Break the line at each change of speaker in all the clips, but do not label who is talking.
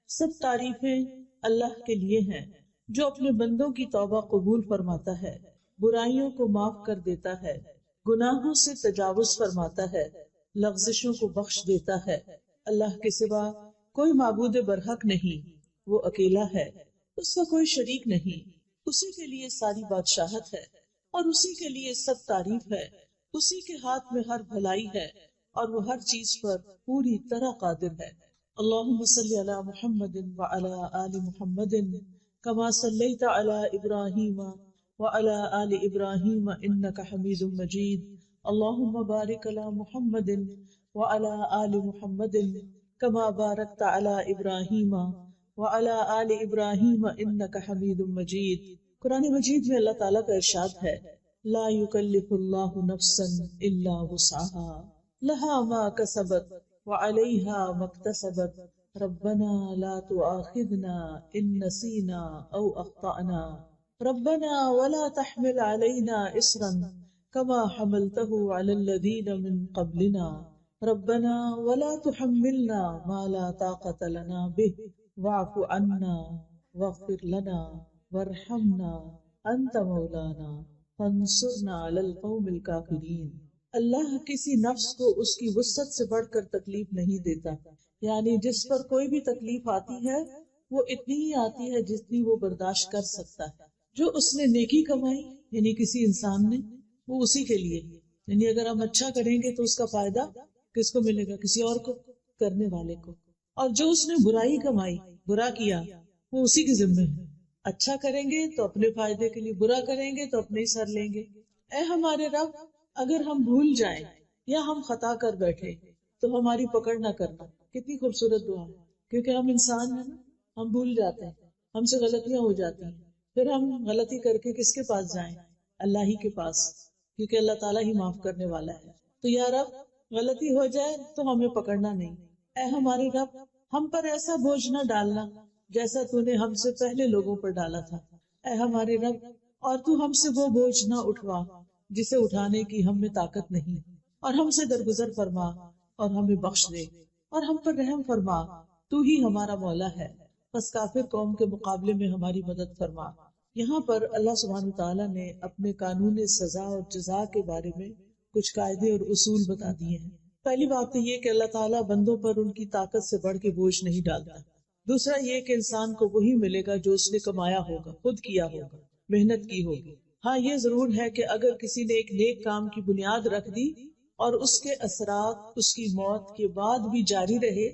سب تعریفیں اللہ کے لیے ہیں جو اپنے بندوں کی توبہ قبول فرماتا ہے، برائیوں کو معاف کر دیتا ہے، گناہوں سے تجاوز فرماتا ہے، لغزشوں کو بخش دیتا ہے۔ اللہ کے سوا کوئی معبود برحق نہیں، وہ اکیلا ہے، اس کا کوئی شریک نہیں، اسی کے لیے ساری بادشاہت ہے اور اسی کے لیے سب تعریف ہے، اسی کے ہاتھ میں ہر بھلائی ہے اور وہ ہر چیز پر پوری طرح قادر ہے۔ اللہم صلی علی محمد وعلی آل محمد کما صلیت علی ابراہیم وعلی آل ابراہیم انک حمید مجید۔ اللہم بارک علی محمد وعلی آل محمد کما بارکت علی ابراہیم وعلی آل ابراہیم انک حمید مجید۔ قرآن مجید میں اللہ تعالیٰ کا ارشاد ہے، لا یکلف اللہ نفسا الا وسعها لها ما کسبت وعلیہا ما اکتسبت ربنا لا تؤاخذنا ان نسینا او اخطأنا ربنا ولا تحمل علینا اصرا كما حملته على الذين من قبلنا ربنا ولا تحملنا ما لا طاقة لنا به واعف عنا واغفر لنا وارحمنا انت مولانا فانصرنا على القوم الكافرين۔ اللہ کسی نفس کو اس کی وسعت سے بڑھ کر تکلیف نہیں دیتا، یعنی جس پر کوئی بھی تکلیف آتی ہے وہ اتنی ہی آتی ہے جتنی وہ برداشت کر سکتا ہے۔ جو اس نے نیکی کمائی یعنی کسی انسان نے، وہ اسی کے لیے، یعنی اگر ہم اچھا کریں گے تو اس کا فائدہ کس کو ملے گا؟ کسی اور کو، کرنے والے کو۔ اور جو اس نے برائی کمائی، برا کیا، وہ اسی کے ذمہ ہے۔ اچھا کریں گے تو اپنے فائدے کے لیے، برا کریں گے تو اپنے ہی سر لیں گے۔ اے ہمارے رب، اگر ہم بھول جائیں یا ہم خطا کر بیٹھے تو ہماری پکڑ نہ کرنا۔ کتنی خوبصورت دعا ہے، کیونکہ ہم انسان ہیں نا، ہم بھول جاتے ہیں، ہم سے غلطیاں ہو جاتی ہیں، پھر ہم غلطی کر کے کس کے پاس جائیں؟ اللہ ہی کے پاس، کیونکہ اللہ تعالیٰ ہی معاف کرنے والا ہے۔ تو یا رب، غلطی ہو جائے تو ہمیں پکڑنا نہیں۔ اے ہمارے رب، ہم پر ایسا بوجھ نہ ڈالنا جیسا تو نے ہم سے پہلے لوگوں پر ڈالا تھا۔ اے ہمارے رب، اور تو ہم سے وہ بوجھ نہ اٹھوا جسے اٹھانے کی ہم میں طاقت نہیں، اور ہم سے درگزر فرما اور ہمیں بخش دے اور ہم پر رحم فرما، تو ہی ہمارا مولا ہے، بس کافر قوم کے مقابلے میں ہماری مدد فرما۔ یہاں پر اللہ سبحانہ تعالیٰ نے اپنے قانون سزا اور جزا کے بارے میں کچھ قاعدے اور اصول بتا دیے ہیں۔ پہلی بات تو یہ کہ اللہ تعالیٰ بندوں پر ان کی طاقت سے بڑھ کے بوجھ نہیں ڈالتا۔ دوسرا یہ کہ انسان کو وہی ملے گا جو اس نے کمایا ہوگا، خود کیا ہوگا، محنت کی ہوگی۔ ہاں یہ ضرور ہے کہ اگر کسی نے ایک نیک کام کی بنیاد رکھ دی اور اس کے اثرات اس کی موت کے بعد بھی جاری رہے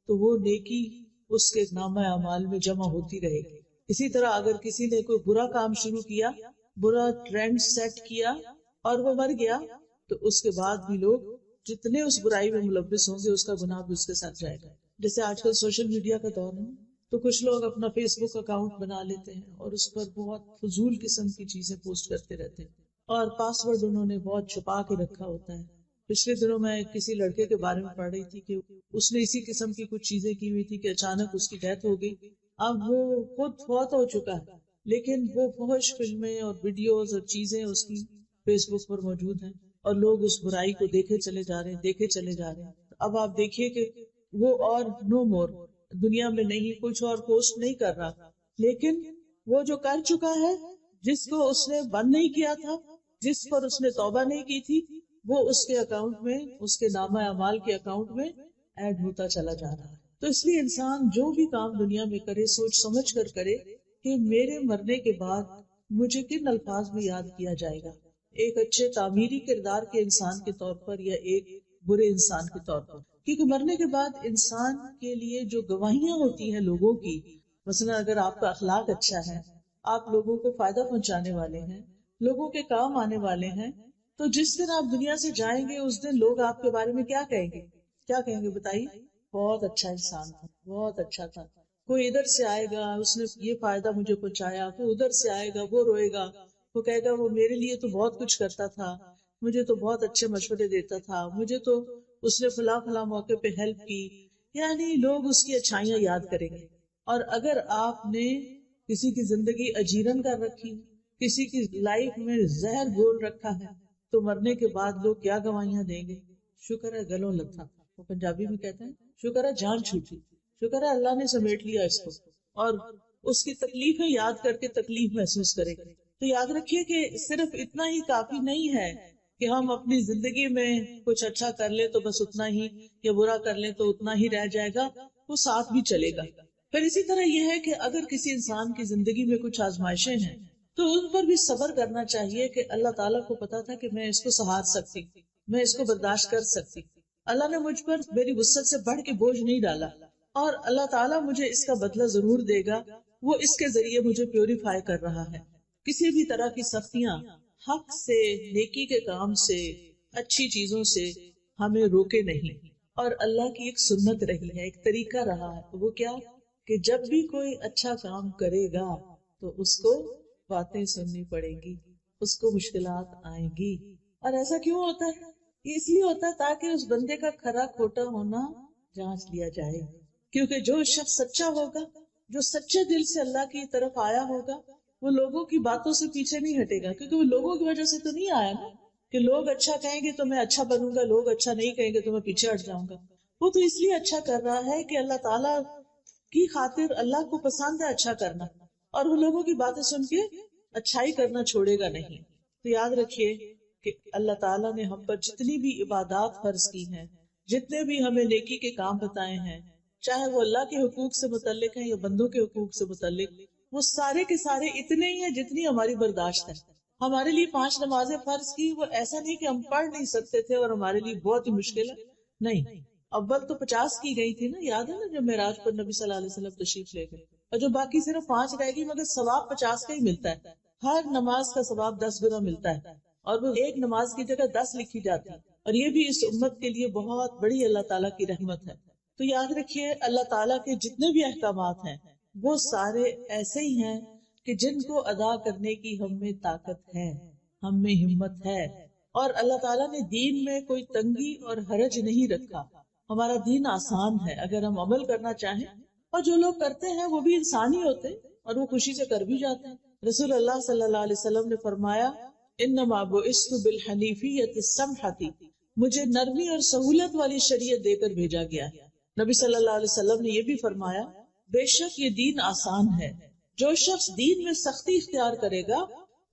تو وہ نیکی اس کے نامہ اعمال میں جمع ہوتی رہے گی۔ اسی طرح اگر کسی نے کوئی برا کام شروع کیا، برا ٹرینڈ سیٹ کیا اور وہ مر گیا تو اس کے بعد بھی لوگ جتنے اس برائی میں ملوث ہوں گے اس کا گناہ بھی اس کے ساتھ جائے گا۔ جیسے آج کل سوشل میڈیا کا دور ہے تو کچھ لوگ اپنا فیس بک اکاؤنٹ بنا لیتے ہیں اور اس پر بہت فضول قسم کی چیزیں پوسٹ کرتے رہتے ہیں، اور پاسورڈ انہوں نے بہت چھپا کے رکھا ہوتا ہے۔ پچھلے دنوں میں کسی لڑکے کے بارے میں پڑھ رہی تھی کہ اس نے اسی قسم کی کچھ چیزیں کی ہوئی تھی کہ اچانک اس کی ڈیتھ ہو گئی۔ اب وہ خود فوت ہو چکا ہے لیکن وہ فحش فلمیں اور ویڈیوز اور چیزیں اس کی فیس بک پر موجود ہیں اور لوگ اس برائی کو دیکھے چلے جا رہے ہیں، دیکھے چلے جا رہے ہیں۔ اب آپ دیکھیے کہ وہ اور نو مور دنیا میں نہیں، کچھ اور پوسٹ نہیں کر رہا، لیکن وہ جو کر چکا ہے، جس کو اس نے بند نہیں کیا تھا، جس پر اس نے توبہ نہیں کی تھی، وہ اس کے اکاؤنٹ میں، اس کے نامہ اعمال کے اکاؤنٹ میں ایڈ ہوتا چلا جا رہا ہے۔ تو اس لیے انسان جو بھی کام دنیا میں کرے سوچ سمجھ کر کرے کہ میرے مرنے کے بعد مجھے کن الفاظ میں یاد کیا جائے گا، ایک اچھے تعمیری کردار کے انسان کے طور پر یا ایک برے انسان کے طور پر۔ کیونکہ مرنے کے بعد انسان کے لیے جو گواہیاں ہوتی ہیں لوگوں کی، مثلا اگر آپ کا اخلاق اچھا ہے، آپ لوگوں کو فائدہ پہنچانے والے ہیں، لوگوں کے کام آنے والے ہیں، تو جس دن آپ دنیا سے جائیں گے اس دن لوگ آپ کے بارے میں کیا کہیں گے؟ کیا کہیں گے بتائیے؟ بہت اچھا انسان تھا، بہت اچھا تھا۔ کوئی ادھر سے آئے گا، اس نے یہ فائدہ مجھے پہنچایا، کوئی ادھر سے آئے گا، وہ روئے گا، وہ کہے گا وہ میرے لیے تو بہت کچھ کرتا تھا، مجھے تو بہت اچھے مشورے دیتا تھا، مجھے تو اس نے فلاں فلاں موقع پہ ہیلپ کی، یعنی لوگ اس کی اچھائیاں یاد کریں گے۔ اور اگر آپ نے کسی کی زندگی اجیرن کر رکھی، کسی کی لائف میں زہر گھول رکھا ہے، تو مرنے کے بعد لوگ کیا گواہیاں دیں گے؟ شکر ہے گلوں لتھا، وہ پنجابی میں کہتے ہیں شکر ہے جان چھوٹی۔ شکر ہے اللہ نے سمیٹ لیا اس کو، اور اس کی تکلیفیں یاد کر کے تکلیف محسوس کرے گا۔ تو یاد رکھیے کہ صرف اتنا ہی کافی نہیں ہے کہ ہم اپنی زندگی میں کچھ اچھا کر لیں تو بس اتنا ہی، یا برا کر لیں تو اتنا ہی رہ جائے گا، وہ ساتھ بھی چلے گا۔ پھر اسی طرح یہ ہے کہ اگر کسی انسان کی زندگی میں کچھ آزمائشیں ہیں تو ان پر بھی صبر کرنا چاہیے کہ اللہ تعالیٰ کو پتا تھا کہ میں اس کو سہار سکتی، میں اس کو برداشت کر سکتی، اللہ نے مجھ پر میری وسعت سے بڑھ کے بوجھ نہیں ڈالا، اور اللہ تعالیٰ مجھے اس کا بدلہ ضرور دے گا، وہ اس کے ذریعے مجھے پیوریفائی کر رہا ہے۔ کسی بھی طرح کی سختیاں حق سے، نیکی کے کام سے، اچھی چیزوں سے ہمیں روکے نہیں، اور اللہ کی ایک سنت رہی ہے، ایک طریقہ رہا ہے، وہ کیا کہ جب بھی کوئی اچھا کام کرے گا تو اس کو باتیں سننی پڑیں گی، اس کو مشکلات آئیں گی۔ اور ایسا کیوں ہوتا ہے؟ یہ اس لیے ہوتا ہے تاکہ اس بندے کا کھرا کھوٹا ہونا جانچ لیا جائے، کیونکہ جو شخص سچا ہوگا، جو سچے دل سے اللہ کی طرف آیا ہوگا، وہ لوگوں کی باتوں سے پیچھے نہیں ہٹے گا، کیونکہ وہ لوگوں کی وجہ سے تو نہیں آیا نا کہ لوگ اچھا کہیں گے تو میں اچھا بنوں گا، لوگ اچھا نہیں کہیں گے تو میں پیچھے ہٹ جاؤں گا۔ وہ تو اس لیے اچھا کر رہا ہے کہ اللہ تعالیٰ کی خاطر، اللہ کو پسند ہے اچھا کرنا، اور وہ لوگوں کی باتیں سن کے اچھائی کرنا چھوڑے گا نہیں۔ تو یاد رکھیے کہ اللہ تعالیٰ نے ہم پر جتنی بھی عبادات فرض کی ہیں، جتنے بھی ہمیں نیکی کے کام بتائے ہیں، چاہے وہ اللہ کے حقوق سے متعلق ہیں یا بندوں کے حقوق سے متعلق، وہ سارے کے سارے اتنے ہی ہیں جتنی ہماری برداشت ہے۔ ہمارے لیے 5 نمازیں فرض کی، وہ ایسا نہیں کہ ہم پڑھ نہیں سکتے تھے اور ہمارے لیے بہت ہی مشکل ہے، نہیں، اول تو 50 کی گئی تھی نا، یاد ہے نا جب معراج پر نبی صلی اللہ علیہ وسلم تشریف لے گئے، اور جو باقی صرف 5 رہ گئی، مگر ثواب 50 کا ہی ملتا ہے، ہر نماز کا ثواب 10 گنا ملتا ہے، اور وہ ایک نماز کی جگہ 10 لکھی جاتی ہے، اور یہ بھی اس امت کے لیے بہت بڑی اللہ تعالیٰ کی رحمت ہے۔ تو یاد رکھیے اللہ تعالیٰ کے جتنے بھی احکامات ہیں وہ سارے ایسے ہی ہیں کہ جن کو ادا کرنے کی ہم میں طاقت ہے، ہم میں ہمت ہے، اور اللہ تعالیٰ نے دین میں کوئی تنگی اور حرج نہیں رکھا۔ ہمارا دین آسان ہے اگر ہم عمل کرنا چاہیں، اور جو لوگ کرتے ہیں وہ بھی انسان ہی ہوتے ہیں اور وہ خوشی سے کر بھی جاتے ہیں۔ رسول اللہ صلی اللہ علیہ وسلم نے فرمایا، انما بعثت بالحنیفیۃ السمحۃ، مجھے نرمی اور سہولت والی شریعت دے کر بھیجا گیا ہے۔ نبی صلی اللہ علیہ وسلم نے یہ بھی فرمایا، بے شک یہ دین آسان ہے، جو شخص دین میں سختی اختیار کرے گا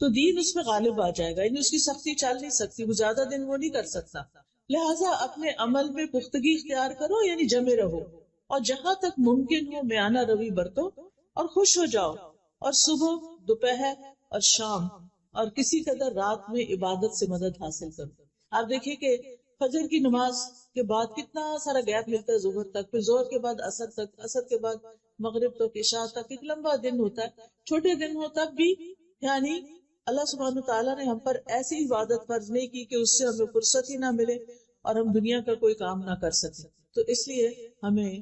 تو دین اس میں غالب آ جائے گا، یعنی اس کی سختی چل نہیں سکتی، وہ زیادہ دن وہ نہیں کر سکتا۔ لہٰذا اپنے عمل میں پختگی اختیار کرو، یعنی جمے رہو، اور جہاں تک ممکن ہو میانہ روی برتو، اور خوش ہو جاؤ، اور صبح، دوپہر اور شام اور کسی قدر رات میں عبادت سے مدد حاصل کرو۔ آپ دیکھیے کہ فجر کی نماز کے بعد کتنا سارا گیپ ملتا ہے ظہر تک، پھر ظہر کے بعد عصر تک، عصر کے بعد مغرب تک، عشاء تک، ایک لمبا دن ہوتا ہے، چھوٹے دن ہو تب بھی، یعنی اللہ سبحانہ تعالیٰ نے ہم پر ایسی عبادت فرض نہیں کی کہ اس سے ہمیں فرصت ہی نہ ملے اور ہم دنیا کا کوئی کام نہ کر سکیں۔ تو اس لیے ہمیں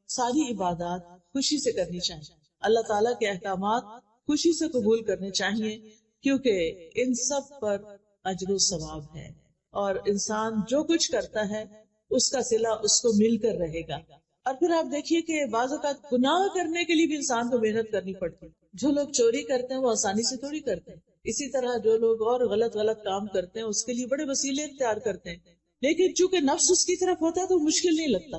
ساری عبادات خوشی سے کرنی چاہیے، اللہ تعالیٰ کے احکامات خوشی سے قبول کرنے چاہیے، کیونکہ ان سب پر اجر و ثواب ہے، اور انسان جو کچھ کرتا ہے اس کا صلہ اس کو مل کر رہے گا۔ اور پھر آپ دیکھیے کہ بعض اوقات گناہ کرنے کے لیے بھی انسان کو محنت کرنی پڑتی ہے۔ جو لوگ چوری کرتے ہیں وہ آسانی سے تھوڑی کرتے ہیں، اسی طرح جو لوگ اور غلط کام کرتے ہیں اس کے لیے بڑے وسیلے اختیار کرتے ہیں، لیکن چونکہ نفس اس کی طرف ہوتا ہے تو مشکل نہیں لگتا۔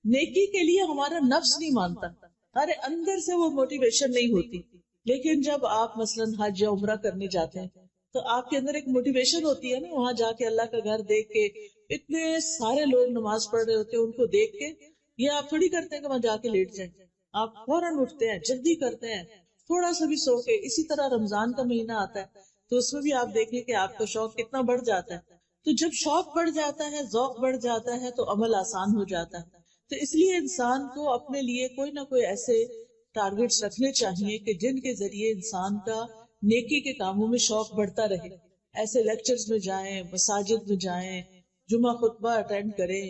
نیکی کے لیے ہمارا نفس نہیں مانتا، ہمارے اندر سے وہ موٹیویشن نہیں ہوتی، لیکن جب آپ مثلاً حج یا عمرہ کرنے جاتے ہیں تو آپ کے اندر ایک موٹیویشن ہوتی ہے نا، وہاں جا کے اللہ کا گھر دیکھ کے، اتنے سارے لوگ نماز پڑھ رہے ہوتے ہیں، ان کو دیکھ کے یہ آپ تھوڑی کرتے ہیں کہ وہاں جا کے لیٹ جائیں، آپ فوراً اٹھتے ہیں، جلدی کرتے ہیں، تھوڑا سا بھی سو کے۔ اسی طرح رمضان کا مہینہ آتا ہے تو اس میں بھی آپ دیکھیں کہ آپ کا شوق کتنا بڑھ جاتا ہے۔ تو جب شوق بڑھ جاتا ہے، ذوق بڑھ جاتا ہے، تو عمل آسان ہو جاتا ہے۔ تو اس لیے انسان کو اپنے لیے کوئی نہ کوئی ایسے ٹارگیٹس رکھنے چاہیے کہ جن کے ذریعے انسان کا نیکی کے کاموں میں شوق بڑھتا رہے۔ ایسے لیکچرز میں جائیں، مساجد میں جائیں، جمعہ خطبہ اٹینڈ کریں،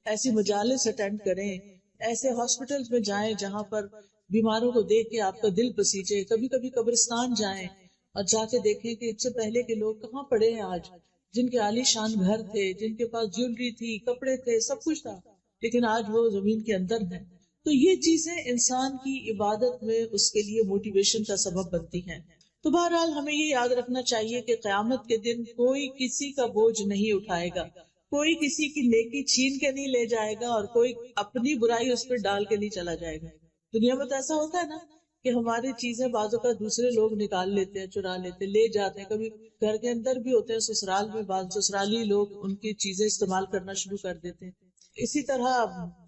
ایسی مجالس اٹینڈ کریں، ایسے ہاسپٹلز میں جائیں جہاں پر بیماروں کو دیکھ کے آپ کا دل پسیجے، کبھی کبھی قبرستان جائیں اور جا کے دیکھیں کہ اس سے پہلے کے لوگ کہاں پڑے ہیں آج، جن کے عالی شان گھر تھے، جن کے پاس جیولری تھی، کپڑے تھے، سب کچھ تھا، لیکن آج وہ زمین کے اندر ہیں۔ تو یہ چیزیں انسان کی عبادت میں اس کے لیے موٹیویشن کا سبب بنتی ہیں۔ تو بہرحال ہمیں یہ یاد رکھنا چاہیے کہ قیامت کے دن کوئی کسی کا بوجھ نہیں اٹھائے گا، کوئی کسی کی نیکی چھین کے نہیں لے جائے گا اور کوئی اپنی برائی اس پہ ڈال کے نہیں چلا جائے گا. دنیا میں تو ایسا ہوتا ہے نا کہ ہماری چیزیں بعضوں کا دوسرے لوگ نکال لیتے ہیں, چرا لیتے ہیں, لے جاتے ہیں. کبھی گھر کے اندر بھی ہوتے ہیں, سسرال میں بعض سسرالی لوگ ان کی چیزیں استعمال کرنا شروع کر دیتے ہیں. اسی طرح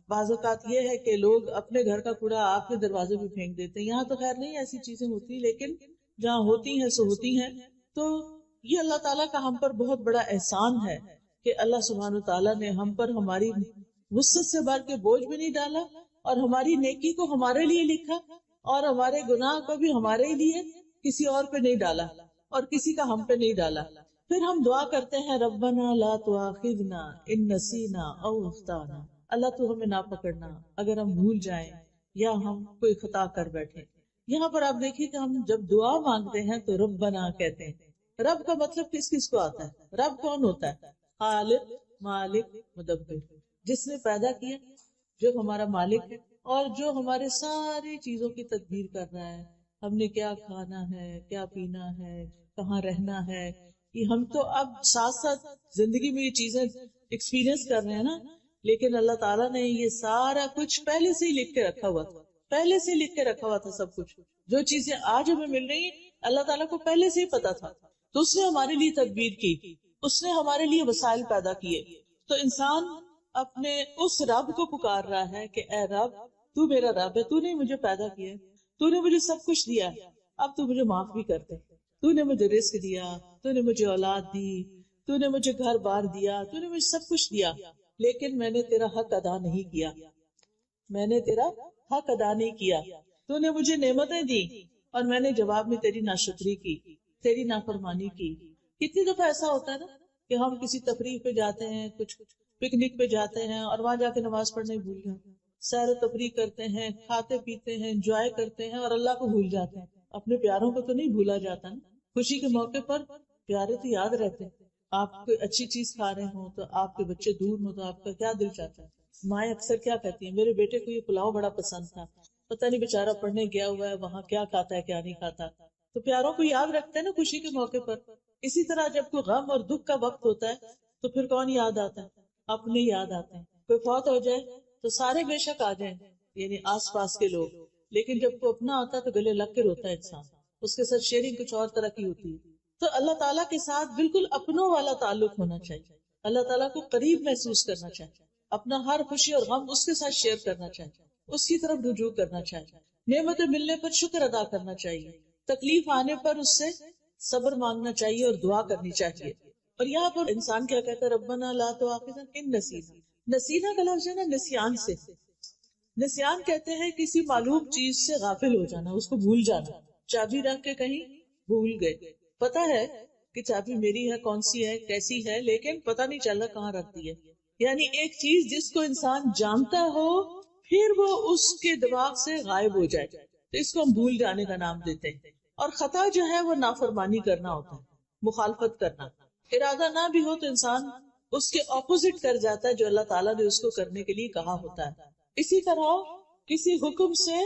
بعض اوقات یہ ہے کہ لوگ اپنے گھر کا کوڑا آپ کے دروازے پہ پھینک دیتے ہیں. یہاں تو خیر نہیں ایسی چیزیں ہوتی, لیکن جہاں ہوتی ہیں سو ہوتی ہیں. تو یہ اللہ تعالیٰ کا ہم پر بہت بڑا احسان ہے کہ اللہ سبحانہ تعالیٰ نے ہم پر ہماری وسعت سے بڑھ کے بوجھ بھی نہیں ڈالا, اور ہماری نیکی کو ہمارے لیے لکھا, اور ہمارے گناہ کو بھی ہمارے لیے, کسی اور پہ نہیں ڈالا, اور کسی کا ہم پہ نہیں ڈالا. پھر ہم دعا کرتے ہیں ربنا لا تؤاخذنا ان نسینا او اخطانا, اللہ تو ہمیں نہ پکڑنا اگر ہم بھول جائیں یا ہم کوئی خطا کر بیٹھے. یہاں پر آپ دیکھیے کہ ہم جب دعا مانگتے ہیں تو ربنا کہتے ہیں. رب کا مطلب کس کس کو آتا ہے؟ رب کون ہوتا ہے؟ خالق, مالک, مدبر, جس نے پیدا کیا, جو ہمارا مالک ہے, اور جو ہمارے ساری چیزوں کی تدبیر کر رہا ہے. ہم نے کیا کھانا ہے, کیا پینا ہے, کہاں رہنا ہے, یہ ہم تو اب ساتھ ساتھ زندگی میں یہ چیزیں ایکسپیرئنس کر رہے ہیں نا, لیکن اللہ تعالیٰ نے یہ سارا کچھ پہلے سے ہی لکھ کے رکھا ہوا تھا. پہلے سے لکھ کے رکھا ہوا تھا سب کچھ. جو چیزیں آج ہمیں مل رہی ہیں اللہ تعالیٰ کو پہلے سے ہی پتا تھا, تو اس نے ہمارے لیے تدبیر کی, اس نے ہمارے لیے وسائل پیدا کیے. تو انسان اپنے اس رب کو پکار رہا ہے کہ اے رب, تو میرا رب ہے, تو نے مجھے پیدا کیا, تو نے مجھے سب کچھ دیا, اب تو مجھے معاف بھی کر دے. تو نے مجھے رزق دیا, تو نے مجھے اولاد دی, تو نے مجھے گھر بار دیا, تو نے مجھے سب کچھ دیا, لیکن میں نے تیرا حق ادا نہیں کیا, میں نے تیرا حق ادا نہیں کیا. تو نے مجھے نعمتیں دی اور میں نے جواب میں تیری ناشکری کی, تیری نافرمانی کی. کتنی دفعہ ایسا ہوتا ہے نا کہ ہم کسی تفریح پہ جاتے ہیں, کچھ پکنک پہ جاتے ہیں, اور وہاں جا کے نماز پڑھنا ہی بھول جاتے ہیں, سیر و تفریح کرتے ہیں, کھاتے پیتے ہیں, انجوائے کرتے ہیں, اور اللہ کو بھول جاتے ہیں. اپنے پیاروں کو تو نہیں بھولا جاتا نا. خوشی کے موقع پر پیارے تو یاد رہتے ہیں. آپ کوئی اچھی چیز کھا رہے ہوں تو آپ کے بچے دور ہوں تو آپ کا کیا دل چاہتا ہے. مائیں اکثر کیا کہتی ہیں, میرے بیٹے کو یہ پلاؤ بڑا پسند تھا, پتہ نہیں بیچارہ پڑھنے گیا ہوا ہے, وہاں کیا کھاتا ہے کیا نہیں کھاتا. تو پیاروں کو یاد رکھتے ہیں نا خوشی کے موقع پر. اسی طرح جب کوئی غم اور دکھ کا وقت ہوتا ہے تو پھر کون یاد آتا ہے؟ اپنے یاد آتے ہیں. کوئی فوت ہو جائے تو سارے بے شک آ جائیں, یعنی آس پاس کے لوگ, لیکن جب کوئی اپنا آتا ہے تو گلے لگ کے روتا ہے انسان, اس کے ساتھ شیئرنگ کچھ اور طرح کی ہوتی ہے. تو اللہ تعالیٰ کے ساتھ بالکل اپنوں والا تعلق ہونا چاہیے. اللہ تعالیٰ کو قریب محسوس کرنا چاہیے, اپنا ہر خوشی اور غم اس کے ساتھ شیئر کرنا چاہیے, اس کی طرف رجوع کرنا چاہیے, نعمتیں ملنے پر شکر ادا کرنا چاہیے, تکلیف آنے پر اس سے صبر مانگنا چاہیے اور دعا کرنی چاہیے. اور یہاں پر انسان کیا کہتا ہے, ربنا لا تؤاخذنا ان نسینا. نسینا کا لفظ ہے نا نسیان سے. نسیان کہتے ہیں کسی معلوم چیز سے غافل ہو جانا, اس کو بھول جانا. چابی رکھ کے کہیں بھول گئے, پتا ہے کہ چابی میری ہے, کون سی ہے, کیسی ہے, لیکن پتا نہیں چل رہا کہاں رکھ دی ہے. یعنی ایک چیز جس کو انسان جانتا ہو پھر وہ اس کے دماغ سے غائب ہو جائے, تو اس کو ہم بھول جانے کا نام دیتے ہیں. اور خطا جو ہے وہ نافرمانی کرنا ہوتا ہے, مخالفت کرنا. ارادہ نہ بھی ہو تو انسان اس کے اپوزٹ کر جاتا ہے جو اللہ تعالیٰ نے اس کو کرنے کے لیے کہا ہوتا ہے. اسی طرح کسی حکم سے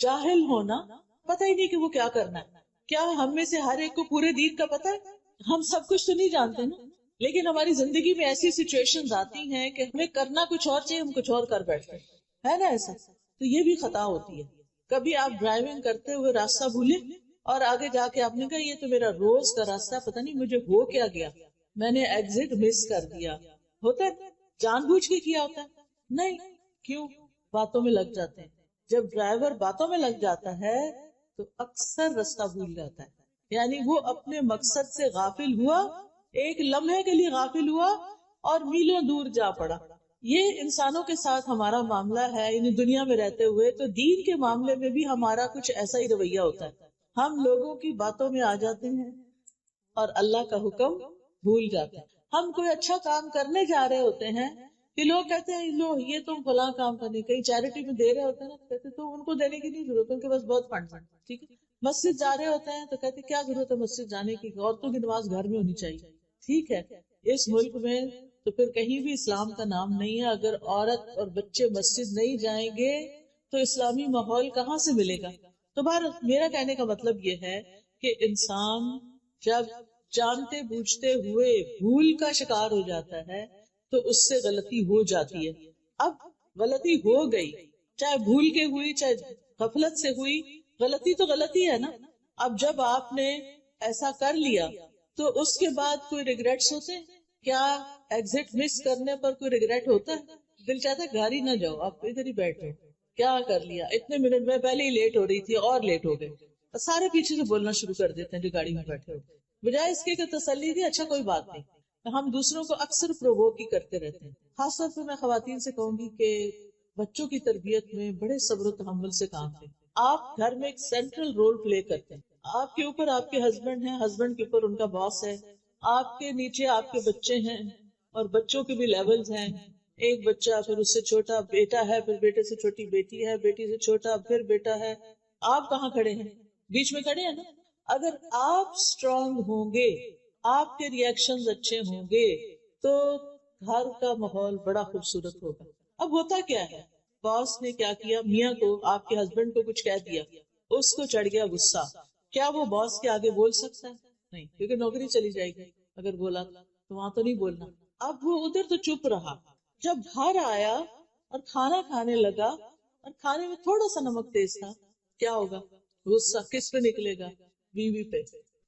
جاہل ہونا, پتہ ہی نہیں کہ وہ کیا کرنا ہے. کیا ہم میں سے ہر ایک کو پورے دین کا پتہ ہے؟ ہم سب کچھ تو نہیں جانتے نا, لیکن ہماری زندگی میں ایسی سچویشنز آتی ہیں کہ ہمیں کرنا کچھ اور چاہیے, ہم کچھ اور کر بیٹھتے ہیں, ہے نا ایسا. تو یہ بھی خطا ہوتی ہے. کبھی آپ ڈرائیونگ کرتے ہوئے راستہ بھولے اور آگے جا کے آپ نے کہا یہ تو میرا روز کا راستہ, پتہ نہیں مجھے ہو کیا گیا, میں نے ایگزٹ مس کر دیا. ہوتا ہے جان بوجھ کے کیا ہوتا ہے؟ نہیں. کیوں؟ باتوں میں لگ جاتے ہیں. جب ڈرائیور باتوں میں لگ جاتا ہے تو اکثر راستہ بھول جاتا ہے. یعنی وہ اپنے مقصد سے غافل ہوا, ایک لمحے کے لیے غافل ہوا اور میلوں دور جا پڑا. یہ انسانوں کے ساتھ ہمارا معاملہ ہے, یعنی دنیا میں رہتے ہوئے. تو دین کے معاملے میں بھی ہمارا کچھ ایسا ہی رویہ ہوتا ہے. ہم لوگوں کی باتوں میں آ جاتے ہیں اور اللہ کا حکم بھول جاتے ہیں. ہم کوئی اچھا کام کرنے جا رہے ہوتے ہیں کہ لوگ کہتے ہیں لو یہ تم فلاں کام کرنے, کہیں چیریٹی میں دے رہے ہوتے ہیں نا, کہتے تو ان کو دینے کی نہیں ضرورت, ان کے پاس بہت فنڈ ہے, ٹھیک ہے. مسجد جا رہے ہوتے ہیں تو کہتے کیا ضرورت ہے مسجد جانے کی, عورتوں کی نماز گھر میں ہونی چاہیے, ٹھیک ہے. اس ملک میں تو پھر کہیں بھی اسلام کا نام نہیں ہے. اگر عورت اور بچے مسجد نہیں جائیں گے تو اسلامی ماحول کہاں سے ملے گا. تو میرا کہنے کا مطلب یہ ہے کہ انسان جب جانتے بوجھتے ہوئے بھول کا شکار ہو جاتا ہے تو اس سے غلطی ہو جاتی ہے. اب غلطی ہو گئی، چاہے بھول کے ہوئی چاہے غفلت سے ہوئی، غلطی تو غلطی ہے نا. اب جب آپ نے ایسا کر لیا تو اس کے بعد کوئی ریگریٹس ہوتے ہیں کیا؟ ایگزٹ مس کرنے پر کوئی ریگریٹ ہوتا ہے؟ دل چاہتا ہے گھر ہی نہ جاؤ، آپ ادھر ہی بیٹھو، کیا کر لیا، اتنے منٹ میں پہلے ہی لیٹ ہو رہی تھی اور لیٹ ہو گئے. سارے پیچھے سے بولنا شروع کر دیتے ہیں جو گاڑی میں بیٹھے ہوتے، بجائے اس کے کہ تسلی دی اچھا کوئی بات نہیں. ہم دوسروں کو اکثر پرووک ہی کرتے رہتے ہیں. خاص طور پہ میں خواتین سے کہوں گی کہ بچوں کی تربیت میں بڑے صبر و تحمل سے کام لیں. آپ گھر میں ایک سینٹرل رول پلے کرتے ہیں. آپ کے اوپر آپ کے ہسبینڈ ہیں، ہسبینڈ کے اوپر ان کا باس ہے، آپ کے نیچے آپ کے بچے ہیں اور بچوں کے بھی لیولز ہیں. ایک بچہ، پھر اس سے چھوٹا بیٹا ہے، پھر بیٹے سے چھوٹی بیٹی ہے، بیٹی سے چھوٹا پھر بیٹا ہے. آپ کہاں کھڑے ہیں؟ بیچ میں کھڑے ہیں نا. اگر آپ اسٹرانگ ہوں گے، آپ کے ریئیکشنز اچھے ہوں گے تو گھر کا ماحول بڑا خوبصورت ہوگا. اب ہوتا کیا ہے، باس نے کیا کیا، میاں کو، آپ کے ہسبینڈ کو کچھ کہہ دیا، اس کو چڑھ گیا غصہ. کیا وہ باس کے آگے بول سکتا ہے؟ نہیں، کیونکہ نوکری چلی جائے گی اگر بولا تو وہاں تو نہیں بولنا. اب وہ ادھر تو چپ رہا. جب گھر آیا اور کھانا کھانے لگا اور کھانے میں تھوڑا سا نمک تیز تھا، کیا ہوگا؟ غصہ کس پہ نکلے گا؟ بیوی پہ.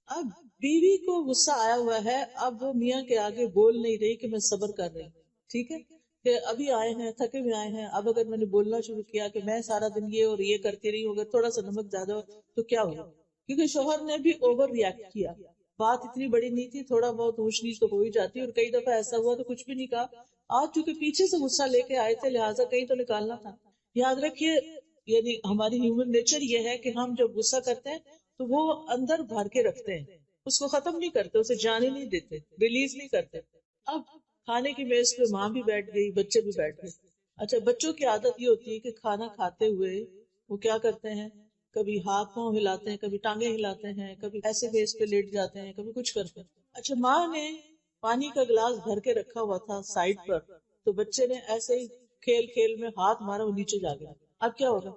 اب بیوی کو غصہ آیا ہوا ہے، اب وہ میاں کے آگے بول نہیں رہی کہ میں صبر کر رہی. ٹھیک ہے کہ ابھی آئے ہیں، تھکے ہوئے آئے ہیں، اب اگر میں نے بولنا شروع کیا کہ میں سارا دن یہ اور یہ کرتی رہی ہوں، اگر تھوڑا سا نمک زیادہ ہو تو کیا ہوگا؟ کیونکہ شوہر نے بھی اوور ریئیکٹ کیا. بات اتنی بڑی نہیں تھی، تھوڑا بہت اونچ نیچ تو ہو ہی جاتی، اور کئی دفعہ ایسا ہوا تو کچھ بھی نہیں کہا. آج چونکہ پیچھے سے غصہ لے کے آئے تھے لہٰذا کہیں تو نکالنا تھا. یاد رکھیے، یعنی ہماری ہیومن نیچر یہ ہے کہ ہم جب غصہ کرتے ہیں تو وہ اندر بھر کے رکھتے ہیں، اس کو ختم نہیں کرتے، اسے جانے نہیں دیتے، ریلیز نہیں کرتے. اب کھانے کی میز پہ ماں بھی بیٹھ گئی، بچے بھی بیٹھ گئے. اچھا، بچوں کی عادت یہ ہوتی ہے کہ کھانا کھاتے ہوئے وہ کیا کرتے ہیں، کبھی ہاتھ پاؤں ہلاتے ہیں، کبھی ٹانگیں ہلاتے ہیں، کبھی ایسے میز پہ لیٹ جاتے ہیں، کبھی کچھ کرتے ہیں. اچھا، ماں نے پانی کا گلاس بھر کے رکھا ہوا تھا سائڈ پر، تو بچے نے ایسے ہی کھیل کھیل میں ہاتھ مارا، وہ نیچے جا گیا. اب کیا ہوگا؟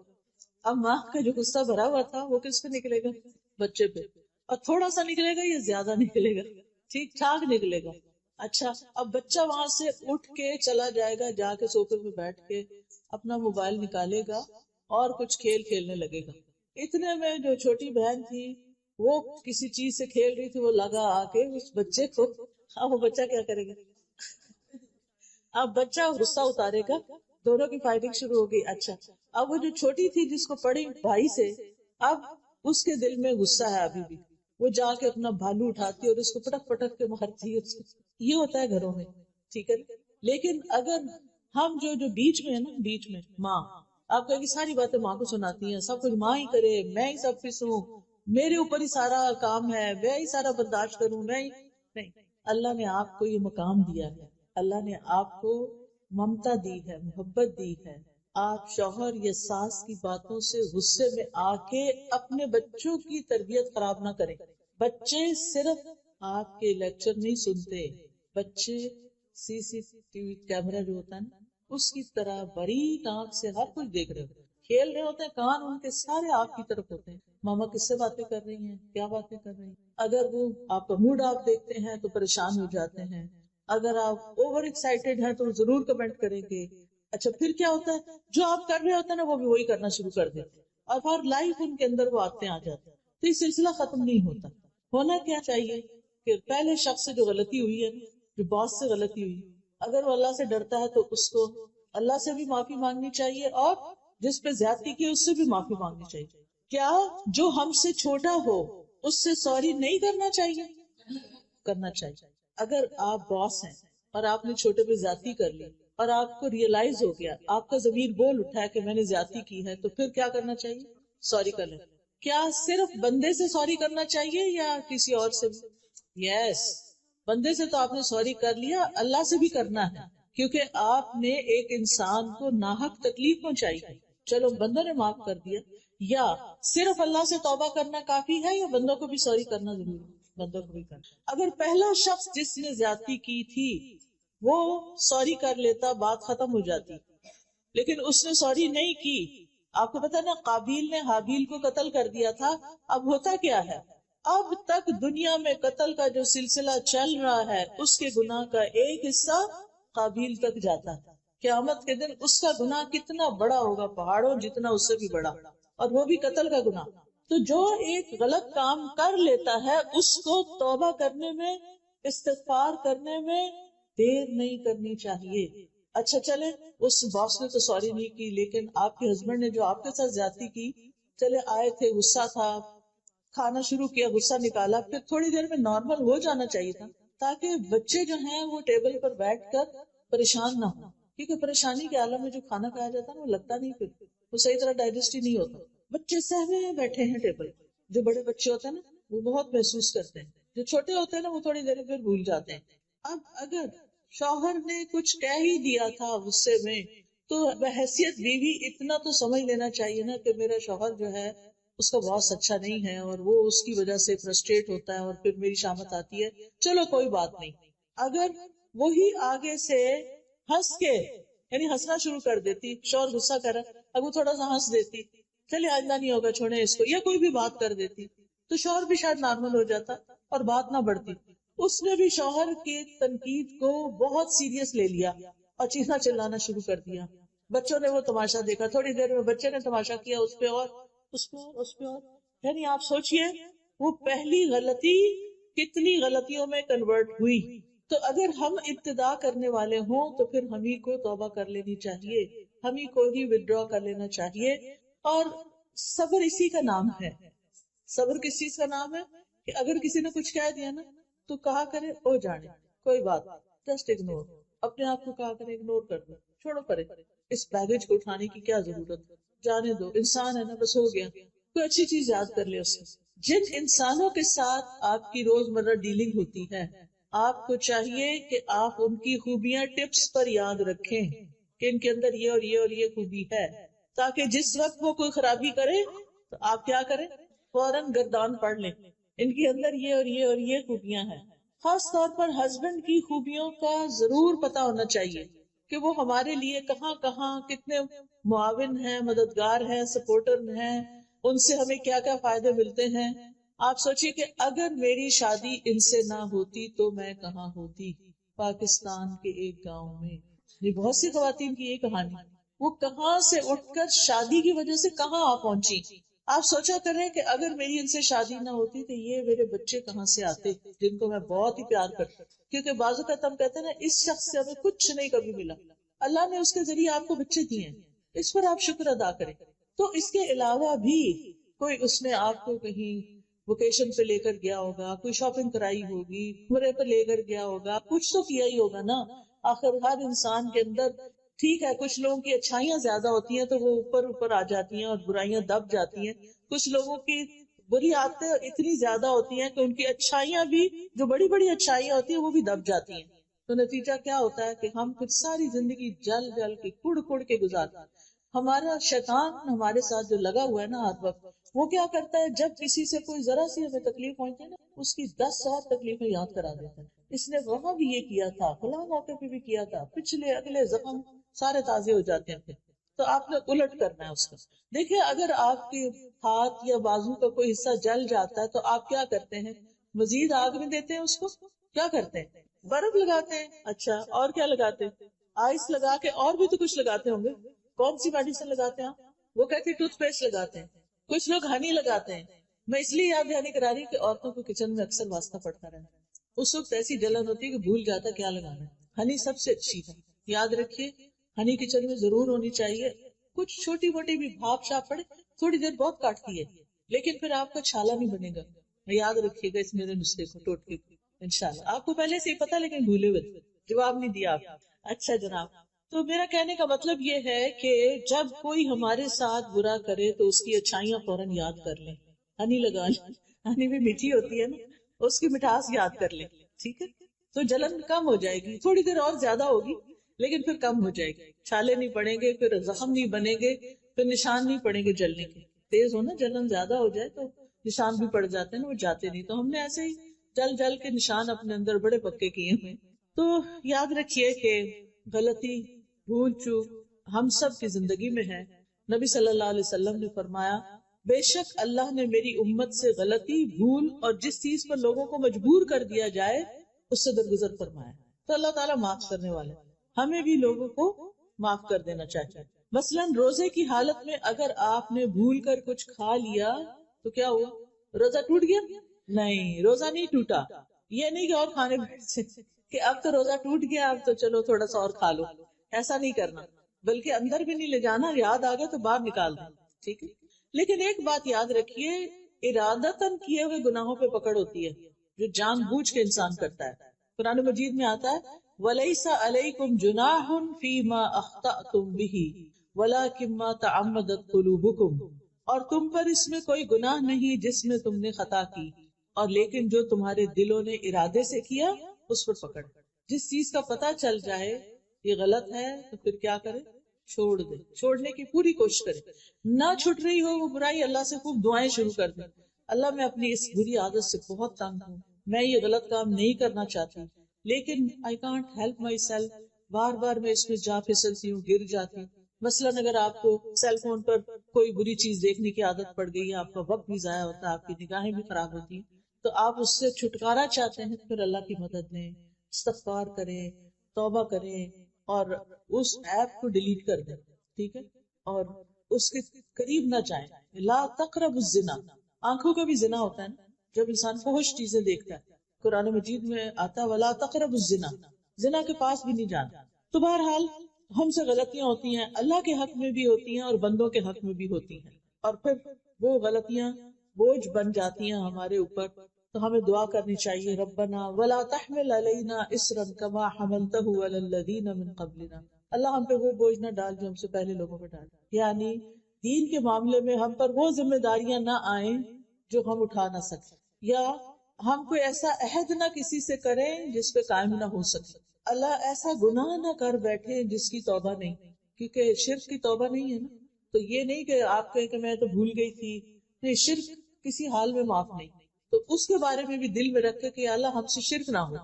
اب ماں کا جو غصہ بھرا ہوا تھا وہ کس پہ نکلے گا؟ بچے پہ. اور تھوڑا سا نکلے گا یا زیادہ نکلے گا؟ ٹھیک ٹھاک نکلے گا. اچھا، اب بچہ وہاں سے اٹھ کے چلا جائے گا، جا کے سوفے پہ بیٹھ کے اپنا موبائل نکالے گا اور کچھ کھیل کھیلنے لگے گا. اتنے میں جو چھوٹی بہن تھی وہ کسی چیز سے کھیل رہی تھی، وہ لگا آ کے اس بچے کو. اب وہ بچہ کیا کرے گا؟ اب بچہ غصہ اتارے گا، دونوں کی فائٹنگ شروع ہو گئی. اچھا، اب وہ جو چھوٹی تھی جس کو پڑی بھائی سے، اب اس کے دل میں غصہ ہے ابھی بھی، وہ جا کے اپنا بھالو اٹھاتی اور اس کو پٹک پٹک کے مارتی ہے. یہ ہوتا ہے گھروں میں، ٹھیک ہے. لیکن اگر ہم جو بیچ میں ہے نا، بیچ میں ماں، آپ کہیں گے ساری باتیں ماں کو سناتی ہیں، سب کچھ ماں ہی کرے، میں ہی سب کچھ ہوں، میرے اوپر ہی سارا کام ہے، میں ہی سارا برداشت کروں، میں ہی نہیں. اللہ نے آپ کو یہ مقام دیا ہے، اللہ نے آپ کو ممتا دی ہے، محبت دی ہے. آپ شوہر یا ساس کی باتوں سے غصے میں آ کے اپنے بچوں کی تربیت خراب نہ کریں. بچے صرف آپ کے لیکچر نہیں سنتے، بچے سی سی ٹی وی کیمرہ جو ہوتا ہے نا، اس کی طرح باریک آنکھ سے ہر کچھ دیکھ رہے ہوتے ہیں، کھیل رہے ہوتے ہیں، کان ان کے سارے آپ کی طرف ہوتے ہیں. ماما کس سے باتیں کر رہی ہیں، کیا باتیں کر رہی ہیں. اگر وہ آپ کا موڈ آپ دیکھتے ہیں تو پریشان ہو جاتے ہیں، اگر آپ اوور ایکسائٹیڈ ہیں تو ضرور کمنٹ کریں گے. اچھا، پھر کیا ہوتا ہے، جو آپ کر رہے ہوتے ہیں نا وہ بھی وہی کرنا شروع کر دیتے ہیں، اور ہر لائف ان کے اندر وہ آتے آ جاتے ہیں. تو یہ سلسلہ ختم نہیں ہوتا. ہونا کیا چاہیے کہ پہلے شخص سے جو غلطی ہوئی ہے، جو باس سے غلطی ہوئی، اگر وہ اللہ سے ڈرتا ہے تو اس کو اللہ سے بھی معافی مانگنی چاہیے، اور جس پہ زیادتی کی اس سے بھی معافی مانگنی چاہیے. کیا جو ہم سے چھوٹا ہو اس سے سوری نہیں کرنا چاہیے؟ کرنا چاہیے. اگر آپ باس ہیں اور آپ نے چھوٹے پہ زیادتی کر لی اور آپ کو ریئلائز ہو گیا، آپ کا ضمیر بول اٹھا ہے کہ میں نے زیادتی کی ہے، تو پھر کیا کرنا چاہیے؟ سوری کر لیں. کیا صرف بندے سے سوری کرنا چاہیے یا کسی اور سے بھی؟ یس، بندے سے تو آپ نے سوری کر لیا، اللہ سے بھی کرنا ہے، کیونکہ آپ نے ایک انسان کو ناحق تکلیف پہنچائی ہے. چلو بندوں نے معاف کر دیا، یا صرف اللہ سے توبہ کرنا کافی ہے یا بندوں کو بھی سوری کرنا ضروری ہے؟ بندوں کو بھی کرنا. اگر پہلا شخص جس نے زیادتی کی تھی وہ سوری کر لیتا، بات ختم ہو جاتی، لیکن اس نے سوری نہیں کی. آپ کو پتا نا، قابیل نے حابیل کو قتل کر دیا تھا. اب ہوتا کیا ہے، اب تک دنیا میں قتل کا جو سلسلہ چل رہا ہے اس کے گناہ کا ایک حصہ قابیل تک جاتا ہے. قیامت کے دن اس کا گناہ کتنا بڑا ہوگا، پہاڑوں جتنا، اس سے بھی بڑا، اور وہ بھی قتل کا گناہ. تو جو ایک غلط کام کر لیتا ہے اس کو توبہ کرنے میں، استغفار کرنے میں دیر نہیں کرنی چاہیے. اچھا چلے اس باس نے تو سوری نہیں کی، لیکن آپ کے ہسبینڈ نے جو آپ کے ساتھ زیادتی کی، چلے آئے تھے، غصہ تھا، کھانا شروع کیا، غصہ نکالا، پھر تھوڑی دیر میں نارمل ہو جانا چاہیے تھا، تاکہ بچے جو ہیں وہ ٹیبل پر بیٹھ کر پریشان نہ ہوں. کیونکہ پریشانی کے عالم میں جو کھانا کھایا جاتا ہے وہ لگتا نہیں، پھر وہ صحیح طرح ڈائجسٹ ہی نہیں ہوتا. بچے سہمے بیٹھے ہیں ٹیبل، جو بڑے بچے ہوتے ہیں نا وہ بہت محسوس کرتے ہیں، جو چھوٹے ہوتے ہیں نا وہ تھوڑی دیر میں پھر بھول جاتے ہیں. اب اگر شوہر نے کچھ کہہ ہی دیا تھا غصے میں، تو بحیثیت بیوی اتنا تو سمجھ لینا چاہیے نا کہ میرا شوہر جو ہے اس کا باس اچھا نہیں ہے، اور وہ اس کی وجہ سے فرسٹریٹ ہوتا ہے اور پھر میری شامت آتی ہے، چلو کوئی بات نہیں. اگر وہی آگے سے ہنس کے، یعنی ہنسنا شروع کر دیتی، شوہر غصہ کرا، اب وہ تھوڑا سا ہنس دیتی، چلے آئندہ نہیں ہوگا چھوڑے اس کو، یا کوئی بھی بات کر دیتی، تو شوہر بھی شاید نارمل ہو جاتا اور بات نہ بڑھتی. اس نے بھی شوہر کی تنقید کو بہت سیریس لے لیا اور چیخنا چلانا شروع کر دیا. بچوں نے وہ تماشا دیکھا، تھوڑی دیر میں بچے نے تماشا کیا اس پہ، اور اس پہ اور اس پہ اور، یعنی آپ سوچئے وہ پہلی غلطی کتنی غلطیوں میں کنورٹ ہوئی. تو اگر ہم ابتدا کرنے والے ہوں تو پھر ہم ہی کو توبہ کر لینی چاہیے، ہم ہی کو ہی ودرا کر لینا چاہیے. اور صبر اسی کا نام ہے. صبر کس چیز کا نام ہے؟ کہ اگر کسی نے کچھ کہہ دیا نا تو کہا کرے او جانے، کوئی بات، جسٹ اگنور، اپنے آپ کو کہا کرے اگنور کر دو، چھوڑو پرے، اس بیگیج کو اٹھانے کی کیا ضرورت، جانے دو، انسان ہے نا، بس ہو گیا. کوئی اچھی چیز یاد کر لے اس سے. جن انسانوں کے ساتھ آپ کی روزمرہ ڈیلنگ ہوتی ہے، آپ کو چاہیے کہ آپ ان کی خوبیاں ٹپس پر یاد رکھیں کہ ان کے اندر یہ اور یہ اور یہ خوبی ہے، تاکہ جس وقت وہ کوئی خرابی کرے تو آپ کیا کریں، فوراً گردان پڑھ لیں، ان کے اندر یہ اور یہ اور یہ خوبیاں ہیں. خاص طور پر ہسبینڈ کی خوبیوں کا ضرور پتا ہونا چاہیے کہ وہ ہمارے لیے کہاں کہاں کتنے معاون ہیں، مددگار ہیں، سپورٹر ہیں، ان سے ہمیں کیا کیا فائدے ملتے ہیں. آپ سوچئے کہ اگر میری شادی ان سے نہ ہوتی تو میں کہاں ہوتی، پاکستان کے ایک گاؤں میں. یہ بہت سی خواتین کی یہ کہانی، وہ کہاں سے اٹھ کر شادی کی وجہ سے کہاں آ پہنچی. آپ سوچا کریں کہ اگر میری ان سے شادی نہ ہوتی تو یہ میرے بچے کہاں سے آتے، جن کو میں بہت ہی پیار کرتا. کیونکہ بعض اوقات ہم کہتے ہیں نا اس شخص سے ہمیں کچھ نہیں کبھی ملا، اللہ نے اس کے ذریعے آپ کو بچے دیے ہیں، اس پر آپ شکر ادا کریں. تو اس کے علاوہ بھی کوئی اس نے آپ کو کہیں ویکیشن پہ لے کر گیا ہوگا، کوئی شاپنگ کرائی ہوگی، عمرے پہ لے کر گیا ہوگا، کچھ تو کیا ہی ہوگا نا. آخر ہر انسان کے اندر، ٹھیک ہے کچھ لوگوں کی اچھائیاں زیادہ ہوتی ہیں تو وہ اوپر اوپر آ جاتی ہیں اور برائیاں دب جاتی ہیں، کچھ لوگوں کی بری عادتیں اتنی زیادہ ہوتی ہیں کہ ان کی اچھائیاں بھی، جو بڑی بڑی اچھائیاں ہوتی ہیں وہ بھی دب جاتی ہیں. تو نتیجہ کیا ہوتا ہے کہ ہم پھر ساری زندگی جل جل کے کڑ کڑ کے گزارتے ہیں. ہمارا شیطان ہمارے ساتھ جو لگا ہوا ہے نا ہر وقت، وہ کیا کرتا ہے، جب کسی سے کوئی ذرا سی ہمیں تکلیف پہنچتی ہے نا اس کی 10 اور تکلیفیں یاد کرا دیتا ہے. اس نے وہاں بھی یہ کیا تھا، فلاں موقع پہ بھی کیا تھا، پچھلے اگلے زخم سارے تازے ہو جاتے ہیں. تو آپ نے الٹ کرنا ہے اس کا. دیکھیں اگر آپ کے ہاتھ یا بازو کا کوئی حصہ جل جاتا ہے تو آپ کیا کرتے ہیں، مزید آگ میں دیتے ہیں اس کو، کیا کرتے ہیں، برف لگاتے ہیں. اچھا اور کیا لگاتے ہیں، آئس لگا کے، اور بھی تو کچھ لگاتے ہوں گے. کون سی میڈیسن لگاتے ہیں آپ، وہ کہتے ہیں ٹوتھ پیسٹ لگاتے ہیں، کچھ لوگ ہنی لگاتے ہیں. میں اس لیے یاد دہانی کرا رہی ہوں کہ عورتوں کو کچن میں اکثر واسطہ پڑتا رہتا ہے، اس وقت ایسی جلن ہوتی ہے کہ بھول جاتا کیا لگانا ہے. ہنی سب سے اچھی ہے، یاد رکھیے ہنی کچن میں ضرور ہونی چاہیے. کچھ چھوٹی موٹی بھی بھاپ شاپ پڑے تھوڑی دیر بہت کاٹتی ہے، لیکن پھر آپ کا چھالا نہیں بنے گا. یاد رکھیے گا اس میرے نسخے کو، ٹوٹکے کو، انشاءاللہ. آپ کو پہلے سے ہی پتا لیکن بھولے ہوئے تھے، جواب نہیں دیا آپ. اچھا جناب، تو میرا کہنے کا مطلب یہ ہے کہ جب کوئی ہمارے ساتھ برا کرے تو اس کی اچھائیاں فوراً یاد کر لیں، ہنی لگا لیں، ہنی بھی میٹھی ہوتی ہے نا، اس کی مٹھاس یاد کر لیں، ٹھیک ہے. تو جلن کم ہو جائے گی، تھوڑی دیر اور زیادہ ہوگی لیکن پھر کم ہو جائے گی. چھالے نہیں پڑیں گے، پھر زخم نہیں بنے گے، پھر نشان نہیں پڑیں گے جلنے کے. تیز ہو نا جلن زیادہ ہو جائے تو نشان بھی پڑ جاتے ہیں نا، وہ جاتے نہیں. تو ہم نے ایسے ہی جل جل کے نشان اپنے اندر بڑے پکے کیے ہیں. تو یاد رکھیے کہ غلطی، بھول چوک ہم سب کی زندگی میں ہے. نبی صلی اللہ علیہ وسلم نے فرمایا بے شک اللہ نے میری امت سے غلطی، بھول اور جس چیز پر لوگوں کو مجبور کر دیا جائے اس سے درگزر فرمایا. تو اللہ تعالیٰ معاف کرنے والے. ہمیں بھی لوگوں کو معاف کر دینا چاہیے. مثلاً روزے کی حالت میں اگر آپ نے بھول کر کچھ کھا لیا تو کیا ہوا؟ روزہ ٹوٹ گیا؟ نہیں، روزہ نہیں ٹوٹا. یہ نہیں کہ اور کھانے بیٹھ سے کہ اب تو روزہ ٹوٹ گیا، اب تو چلو تھوڑا سا اور کھا لو. ایسا نہیں کرنا، بلکہ اندر بھی نہیں لے جانا، یاد آ گیا تو باہر نکال دیں. ٹھیک ہے. لیکن ایک بات یاد رکھیے، ارادتاً کیے ہوئے گناہوں پہ پکڑ ہوتی ہے جو جان بوجھ کے انسان کرتا ہے. قرآن مجید میں آتا ہے وَلَيْسَ عَلَيْكُمْ جُنَاحٌ فِي مَا أَخْطَأْتُمْ بِهِ وَلَكِنْ مَا تَعَمَّدَتْ قُلُوبُكُمْ، اور تم پر اس میں کوئی گناہ نہیں جس میں تم نے خطا کی، اور لیکن جو تمہارے دلوں نے ارادے سے کیا اس پر پکڑ. جس چیز کا پتہ چل جائے یہ غلط ہے تو پھر کیا کرے؟ چھوڑ دے. چھوڑنے کی پوری کوشش کرے. نہ چھٹ رہی ہو وہ برائی، اللہ سے خوب دعائیں شروع کر دیں، اللہ میں اپنی اس بری عادت سے بہت تنگ ہوں، میں یہ غلط کام نہیں کرنا چاہتی لیکن I can't help myself، بار بار میں اس میں جا پھسلتی ہوں، گر جاتی ہوں. مثلاً اگر آپ کو سیل فون پر کوئی بری چیز دیکھنے کی عادت پڑ گئی ہے، آپ کا وقت بھی ضائع ہوتا ہے، آپ کی نگاہیں بھی خراب ہوتی ہیں، تو آپ اس سے چھٹکارا چاہتے ہیں، پھر اللہ کی مدد لیں، استغفار کریں، توبہ کریں اور اس ایپ کو ڈیلیٹ کر دیں. ٹھیک ہے. اور اس کے قریب نہ جائیں. لا تقربوا الزنا، آنکھوں کا بھی زنا ہوتا ہے نا، جب انسان فحش چیزیں دیکھتا ہے. قرآن مجید میں آتا ولا تقربوا الزنا، زنا کے پاس بھی نہیں جانا. تو بہرحال ہم سے غلطیاں ہوتی ہیں، اللہ کے حق میں بھی ہوتی ہیں اور بندوں کے حق میں بھی ہوتی ہیں، اور پھر وہ غلطیاں بوجھ بن جاتی ہیں ہمارے اوپر. تو ہمیں دعا کرنی چاہیے ربنا ولا تحمل علینا اصرا کما حملته علی الذین من قبلنا، اللہ ہم پہ وہ بوجھ نہ ڈال جو ہم سے پہلے لوگوں پہ ڈال. یعنی دین کے معاملے میں ہم پر وہ ذمہ داریاں نہ آئیں جو ہم اٹھا نہ سکیں، یا ہم کوئی ایسا عہد نہ کسی سے کریں جس پہ قائم نہ ہو سکے. اللہ ایسا گناہ نہ کر بیٹھے جس کی توبہ نہیں، کیونکہ شرک کی توبہ نہیں ہے نا. تو یہ نہیں کہ آپ کہیں کہ میں تو بھول گئی تھی، نہیں، شرک کسی حال میں معاف نہیں. تو اس کے بارے میں بھی دل میں رکھے کہ اللہ ہم سے شرک نہ ہو،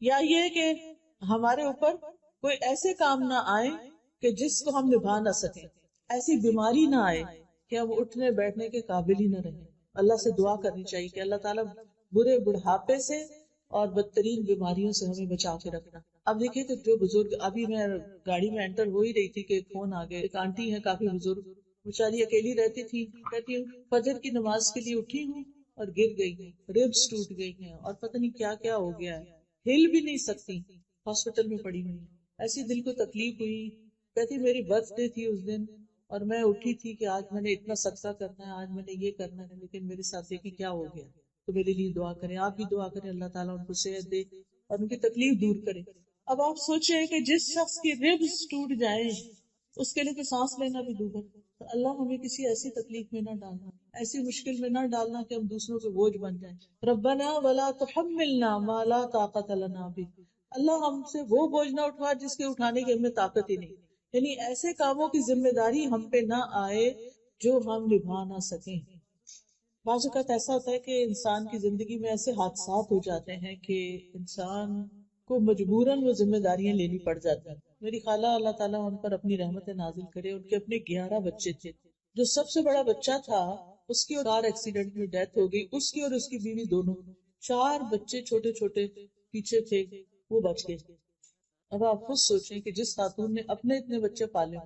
یا یہ کہ ہمارے اوپر کوئی ایسے کام نہ آئے کہ جس کو ہم نبھا نہ سکیں، ایسی بیماری نہ آئے کہ ہم اٹھنے بیٹھنے کے قابل ہی نہ رہیں. اللہ سے دعا کرنی چاہیے کہ اللہ تعالیٰ برے بڑھاپے سے اور بدترین بیماریوں سے ہمیں بچا کے رکھنا. اب دیکھیے کہ جو بزرگ، ابھی میں گاڑی میں انٹر ہو ہی رہی تھی کہ ایک فون آ گیا، ایک آنٹی ہے کافی بزرگ، بیچاری اکیلی رہتی تھی، کہتی ہوں فجر کی نماز کے لیے اٹھی ہوں اور گر گئی ہیں، ریبس ٹوٹ گئی ہیں اور پتہ نہیں کیا کیا ہو گیا ہے، ہل بھی نہیں سکتی، ہاسپٹل میں پڑی ہوئی. ایسی دل کو تکلیف ہوئی. کہتی میری برتھ ڈے تھی اس دن اور میں اٹھی تھی کہ آج میں نے اتنا صدقہ کرنا ہے، آج میں نے یہ کرنا ہے، لیکن میرے ساتھ دیکھیں کیا ہو گیا. تو میرے لیے دعا کریں، آپ بھی دعا کریں اللہ تعالیٰ ان کو صحت دے اور ان کی تکلیف دور کرے. اب آپ سوچیں کہ جس شخص کی ریبس ٹوٹ جائے اس کے لیے تو سانس لینا بھی دور ہے. تو اللہ ہمیں کسی ایسی تکلیف میں نہ ڈالنا، ایسی مشکل میں نہ ڈالنا کہ ہم دوسروں پہ بوجھ بن جائیں. ربنا ولا تحملنا ما لا طاقت لنا به، اللہ ہم سے وہ بوجھ نہ اٹھوا جس کے اٹھانے کی ہمیں طاقت ہی نہیں. یعنی ایسے کاموں کی ذمہ داری ہم پہ نہ آئے جو ہم نبھا نہ سکیں. بعض اوقات ایسا ہوتا ہے کہ انسان کی زندگی میں ایسے حادثات ہو جاتے ہیں کہ انسان کو مجبوراً وہ ذمہ داریاں لینی پڑ جاتی ہیں. میری خالہ اللہ تعالیٰ ان پر اپنی رحمت نازل کرے، ان کے اپنے 11 بچے تھے. جو سب سے بڑا بچہ تھا اس کی کار ایکسیڈنٹ میں ڈیتھ ہو گئی، اس کی اور اس کی بیوی دونوں. 4 بچے چھوٹے چھوٹے پیچھے تھے، وہ بچ گئے. اب آپ خود سوچیں کہ جس خاتون نے اپنے اتنے بچے پالے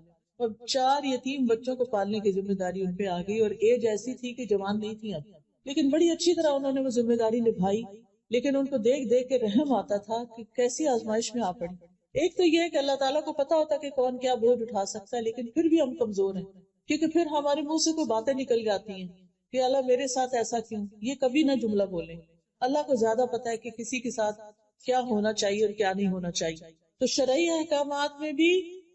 اور 4 یتیم بچوں کو پالنے کی ذمہ داری ان پہ آ گئی، اور ایج ایسی تھی کہ جوان نہیں تھی اب، لیکن بڑی اچھی طرح انہوں نے وہ ذمہ داری نبھائی. لیکن ان کو دیکھ دیکھ کے رحم آتا تھا کہ کیسی آزمائش میں آ پڑی. ایک تو یہ کہ اللہ تعالیٰ کو پتا ہوتا کہ کون کیا بوجھ اٹھا سکتا ہے، لیکن پھر بھی ہم کمزور ہیں، کیونکہ پھر ہمارے منہ سے کوئی باتیں نکل جاتی ہیں کہ اللہ میرے ساتھ ایسا کیوں. یہ کبھی نہ جملہ بولیں. اللہ کو زیادہ پتا ہے کہ کسی کے ساتھ کیا ہونا چاہیے اور کیا نہیں ہونا چاہیے. تو شرعی احکامات میں بھی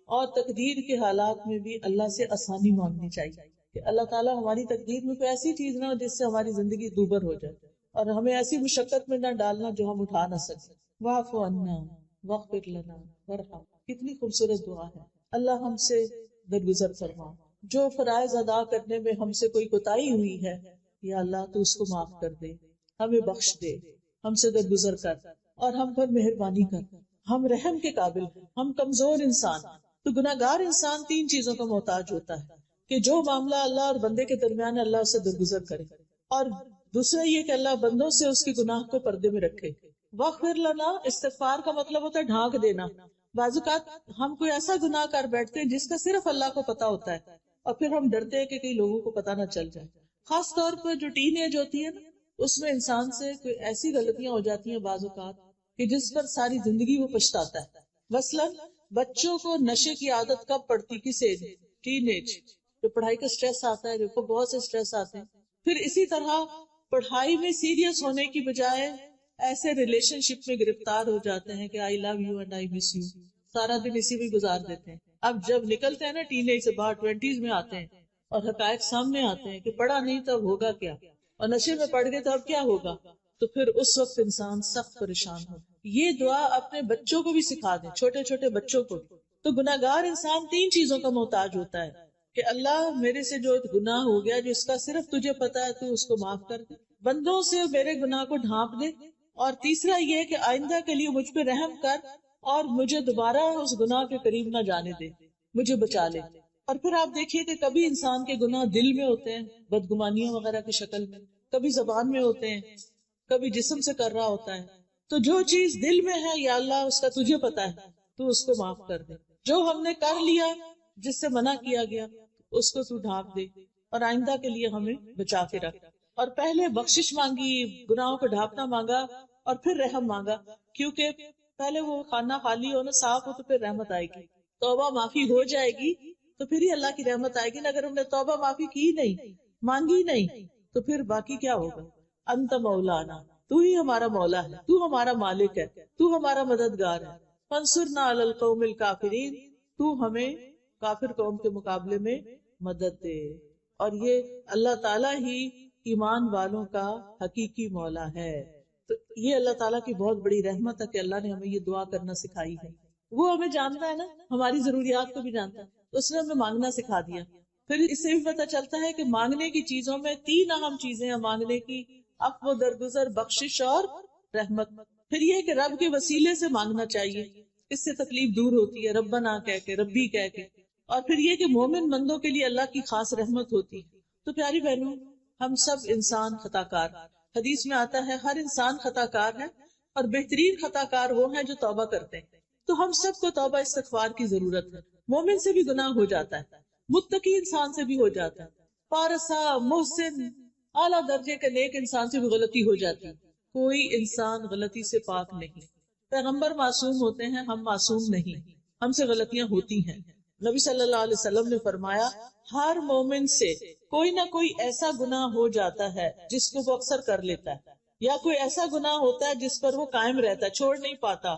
اور تقدیر کے حالات میں بھی اللہ سے آسانی مانگنی چاہیے کہ اللہ تعالیٰ ہماری تقدیر میں کوئی ایسی چیز نہ ہو جس سے ہماری زندگی دوبر ہو جائے، اور ہمیں ایسی مشقت میں نہ ڈالنا جو ہم اٹھا نہ سکیں. واعف عنا واغفر لنا وارحم، کتنی خوبصورت دعا ہے. اللہ ہم سے درگزر فرما، جو فرائض ادا کرنے میں ہم سے کوئی کوتاہی ہوئی ہے یا اللہ تو اس کو معاف کر دے، ہمیں بخش دے، ہم سے درگزر کر اور ہم پر مہربانی کر. ہم رحم کے قابل ہیں، ہم کمزور انسان. تو گناہگار انسان 3 چیزوں کا محتاج ہوتا ہے کہ جو معاملہ اللہ اور بندے کے درمیان ہے اللہ اسے درگزر کرے، اور دوسرا یہ کہ اللہ بندوں سے اس کے گناہ کو پردے میں رکھے. واغفر لنا، استغفار کا مطلب ہوتا ہے ڈھانک دینا. بعض اوقات ہم کوئی ایسا گناہ کر بیٹھتے ہیں جس کا صرف اللہ کو پتا ہوتا ہے، اور پھر ہم ڈرتے ہیں کہ کئی لوگوں کو پتا نہ چل جائے. خاص طور پر جو ٹین ایج ہوتی ہے نا، اس میں انسان سے کوئی ایسی غلطیاں ہو جاتی ہیں بعض اوقات کہ جس پر ساری زندگی وہ پچھتاتا ہے. مثلاً بچوں کو نشے کی عادت کب پڑتی؟ کس ایج؟ Teen age. جو پڑھائی کا سٹریس آتا ہے، جو بہت سے سٹریس آتے ہیں. پھر اسی طرح پڑھائی میں سیریس ہونے کی بجائے ایسے ریلیشن شپ میں گرفتار ہو جاتے ہیں کہ I love you and I miss you, سارا دن اسی میں گزار دیتے ہیں. اب جب نکلتے ہیں نا ٹین ایج سے باہر، 20s میں آتے ہیں اور حقائق سامنے آتے ہیں کہ پڑھا نہیں تو اب ہوگا کیا، اور نشے میں پڑ گئے تو اب کیا ہوگا، تو پھر اس وقت انسان سخت پریشان ہو. یہ دعا اپنے بچوں کو بھی سکھا دیں، چھوٹے چھوٹے بچوں کو. تو گناہگار انسان 3 چیزوں کا محتاج ہوتا ہے کہ اللہ میرے سے جو گناہ ہو گیا جس کا صرف تجھے پتا ہے، تو اس کو معاف کر دے، بندوں سے میرے گناہ کو ڈھانپ دے، اور تیسرا یہ کہ آئندہ کے لیے مجھ پہ رحم کر اور مجھے دوبارہ اس گناہ کے قریب نہ جانے دے، مجھے بچا لے. اور پھر آپ دیکھیے کہ کبھی انسان کے گناہ دل میں ہوتے ہیں، بدگمانیوں وغیرہ کی شکل میں، کبھی زبان میں ہوتے ہیں، کبھی جسم سے کر رہا ہوتا ہے. تو جو چیز دل میں ہے یا اللہ اس کا تجھے پتا ہے، تو اس کو معاف کر دے. جو ہم نے کر لیا جس سے منع کیا گیا اس کو تو ڈھانپ دے، اور آئندہ کے لیے ہمیں بچا کے رکھ. اور پہلے بخشش مانگی، گناہوں کو ڈھانپنا مانگا، اور پھر رحم مانگا، کیونکہ پہلے وہ خانہ خالی ہو نا، صاف ہو، تو پھر رحمت آئے گی. توبہ معافی ہو جائے گی تو پھر ہی اللہ کی رحمت آئے گی نا. اگر ہم نے توبہ معافی کی نہیں، مانگی نہیں، تو پھر باقی کیا ہوگا؟ انت مولانا، تو ہی ہمارا مولا ہے، تو ہمارا مالک ہے، تو ہمارا مددگار ہے. فانصرنا علی القوم الکافرین، تو ہمیں کافر قوم کے مقابلے میں مدد دے. اور یہ اللہ تعالیٰ ہی ایمان والوں کا حقیقی مولا ہے. تو یہ اللہ تعالیٰ کی بہت بڑی رحمت ہے کہ اللہ نے ہمیں یہ دعا کرنا سکھائی ہے. وہ ہمیں جانتا ہے نا، ہماری ضروریات کو بھی جانتا ہے، اس نے ہمیں مانگنا سکھا دیا. پھر اس سے بھی پتہ چلتا ہے کہ مانگنے کی چیزوں میں 3 اہم چیزیں ہیں مانگنے کی: عفو، درگزر، بخشش اور رحمت. پھر یہ کہ رب کے وسیلے سے مانگنا چاہیے، اس سے تکلیف دور ہوتی ہے، ربنا کہہ کے، ربی کہہ کے. اور پھر یہ کہ مومن بندوں کے لیے اللہ کی خاص رحمت ہوتی ہے. تو پیاری بہنوں، ہم سب انسان خطا کار. حدیث میں آتا ہے ہر انسان خطا کار ہے، اور بہترین خطا کار وہ ہیں جو توبہ کرتے ہیں. تو ہم سب کو توبہ استغفار کی ضرورت ہے. مومن سے بھی گناہ ہو جاتا ہے، متقی انسان سے بھی ہو جاتا ہے، پارسا، محسن، اعلیٰ درجے کے نیک انسان سے بھی غلطی ہو جاتی ہے. کوئی انسان غلطی سے پاک نہیں. پیغمبر معصوم ہوتے ہیں، ہم معصوم نہیں، ہم سے غلطیاں ہوتی ہیں. نبی صلی اللہ علیہ وسلم نے فرمایا ہر مومن سے کوئی نہ کوئی ایسا گناہ ہو جاتا ہے جس کو وہ اکثر کر لیتا ہے، یا کوئی ایسا گناہ ہوتا ہے جس پر وہ قائم رہتا ہے، چھوڑ نہیں پاتا،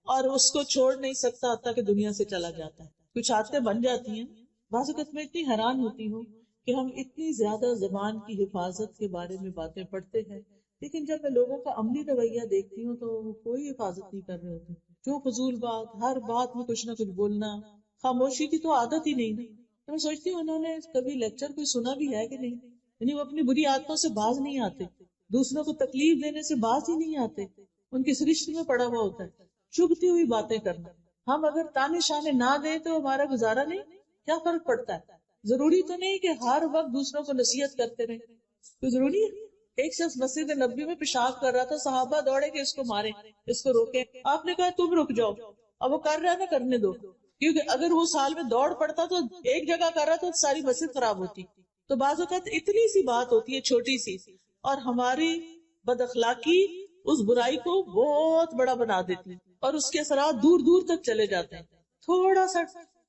اور اس کو چھوڑ نہیں سکتا حتیٰ کہ دنیا سے چلا جاتا ہے. کچھ عادتیں بن جاتی ہیں. بعض اوقات میں اتنی حیران ہوتی ہوں کہ ہم اتنی زیادہ زبان کی حفاظت کے بارے میں باتیں پڑھتے ہیں، لیکن جب میں لوگوں کا عملی رویہ دیکھتی ہوں تو وہ کوئی حفاظت نہیں کر رہے ہوتے. جو فضول بات، ہر بات میں کچھ نہ کچھ بولنا، خاموشی کی تو عادت ہی نہیں نا. تو میں سوچتی ہوں انہوں نے کبھی لیکچر کوئی سنا بھی ہے کہ نہیں. یعنی وہ اپنی بری عادتوں سے باز نہیں آتے، دوسروں کو تکلیف دینے سے باز ہی نہیں آتے، ان کی سرشت میں پڑا ہوا ہوتا ہے چبھتی ہوئی باتیں کرنا. ہم اگر تانے شانے نہ دیں تو ہمارا گزارا نہیں، کیا فرق پڑتا ہے؟ ضروری تو نہیں کہ ہر وقت دوسروں کو نصیحت کرتے رہیں، کوئی ضروری ہے؟ ایک شخص مسجد نبوی میں پیشاب کر رہا تھا، صحابہ دوڑے کہ اس کو مارے، اس کو روکے. آپ نے کہا تم رک جاؤ، اب وہ کر رہا ہے نا، کرنے دو. کیونکہ اگر وہ سال میں دوڑ پڑتا تو ایک جگہ کر رہا تو ساری مسجد خراب ہوتی. تو بعض اوقات اتنی سی بات ہوتی ہے چھوٹی سی، اور ہماری بد اخلاقی اس برائی کو بہت بڑا بنا دیتی، اور اس کے اثرات دور دور تک چلے جاتے ہیں. تھوڑا سا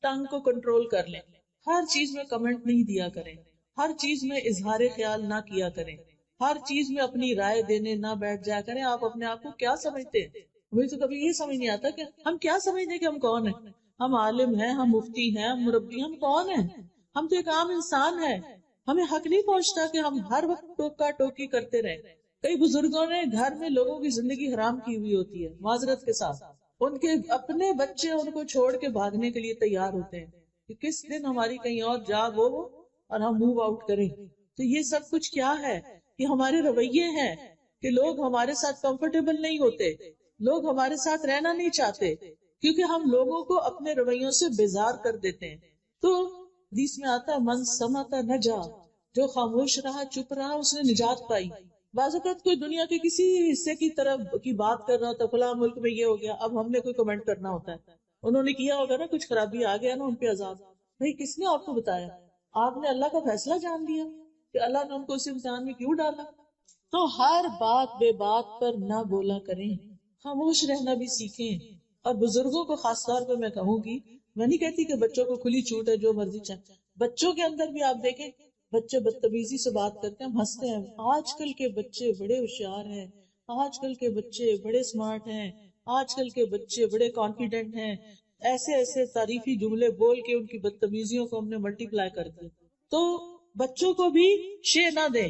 ٹنگ کو کنٹرول کر لیں، ہر چیز میں کمنٹ نہیں دیا کریں، ہر چیز میں اظہار خیال نہ کیا کریں، ہر چیز میں اپنی رائے دینے نہ بیٹھ جایا کریں. آپ اپنے آپ کو کیا سمجھتے ہیں؟ مجھے تو کبھی یہ سمجھ نہیں آتا کہ ہم کیا سمجھتے کہ ہم کون ہیں. ہم عالم ہیں، ہم مفتی ہیں، ہم مربی، ہم کون ہیں؟ ہم تو ایک عام انسان ہیں. ہمیں حق نہیں پہنچتا کہ ہم ہر وقت ٹوکا ٹوکی کرتے رہیں. کئی بزرگوں نے گھر میں لوگوں کی زندگی حرام کی ہوئی ہوتی ہے، معذرت کے ساتھ. ان کے اپنے بچے ان کو چھوڑ کے بھاگنے کے لیے تیار ہوتے ہیں کہ کس دن ہماری کہیں اور جاب ہو اور ہم موو آؤٹ کریں. تو یہ سب کچھ کیا ہے؟ یہ ہمارے رویے ہیں کہ لوگ ہمارے ساتھ کمفرٹیبل نہیں ہوتے، لوگ ہمارے ساتھ رہنا نہیں چاہتے، کیونکہ ہم لوگوں کو اپنے رویوں سے بیزار کر دیتے ہیں. تو حدیث میں آتا ہے من سمت نجا، جو خاموش رہا، چپ رہا، اس نے نجات پائی. بعض اوقات کوئی دنیا کے کسی حصے کی طرف کی بات کر رہا ہوتا ہے، فلاں ملک میں یہ ہو گیا، اب ہم نے کوئی کمنٹ کرنا ہوتا ہے، انہوں نے کیا ہوگا نا کچھ خرابی آ گیا نا ان پہ عذاب. بھائی کس نے آپ کو بتایا؟ آپ نے اللہ کا فیصلہ جان لیا کہ اللہ نے ان کو اس امتحان میں کیوں ڈالا. تو ہر بات بے بات پر نہ بولا کریں، خاموش رہنا بھی سیکھیں. اور بزرگوں کو خاص طور پہ میں کہوں گی، میں نہیں کہتی کہ بچوں کو کھلی چھوٹ ہے جو مرضی چاہے، بچوں کے اندر بھی آپ دیکھیں بچے بدتمیزی سے بات کرتے ہیں، ہم ہنستے ہیں. آج کل کے بچے بڑے ہوشیار ہیں، آج کل کے بچے بڑے اسمارٹ ہیں، آج کل کے بچے بڑے کانفیڈنٹ ہیں. ایسے ایسے تعریفی جملے بول کے ان کی بدتمیزیوں کو ہم نے ملٹی پلائی کر دیا. تو بچوں کو بھی شے نہ دیں،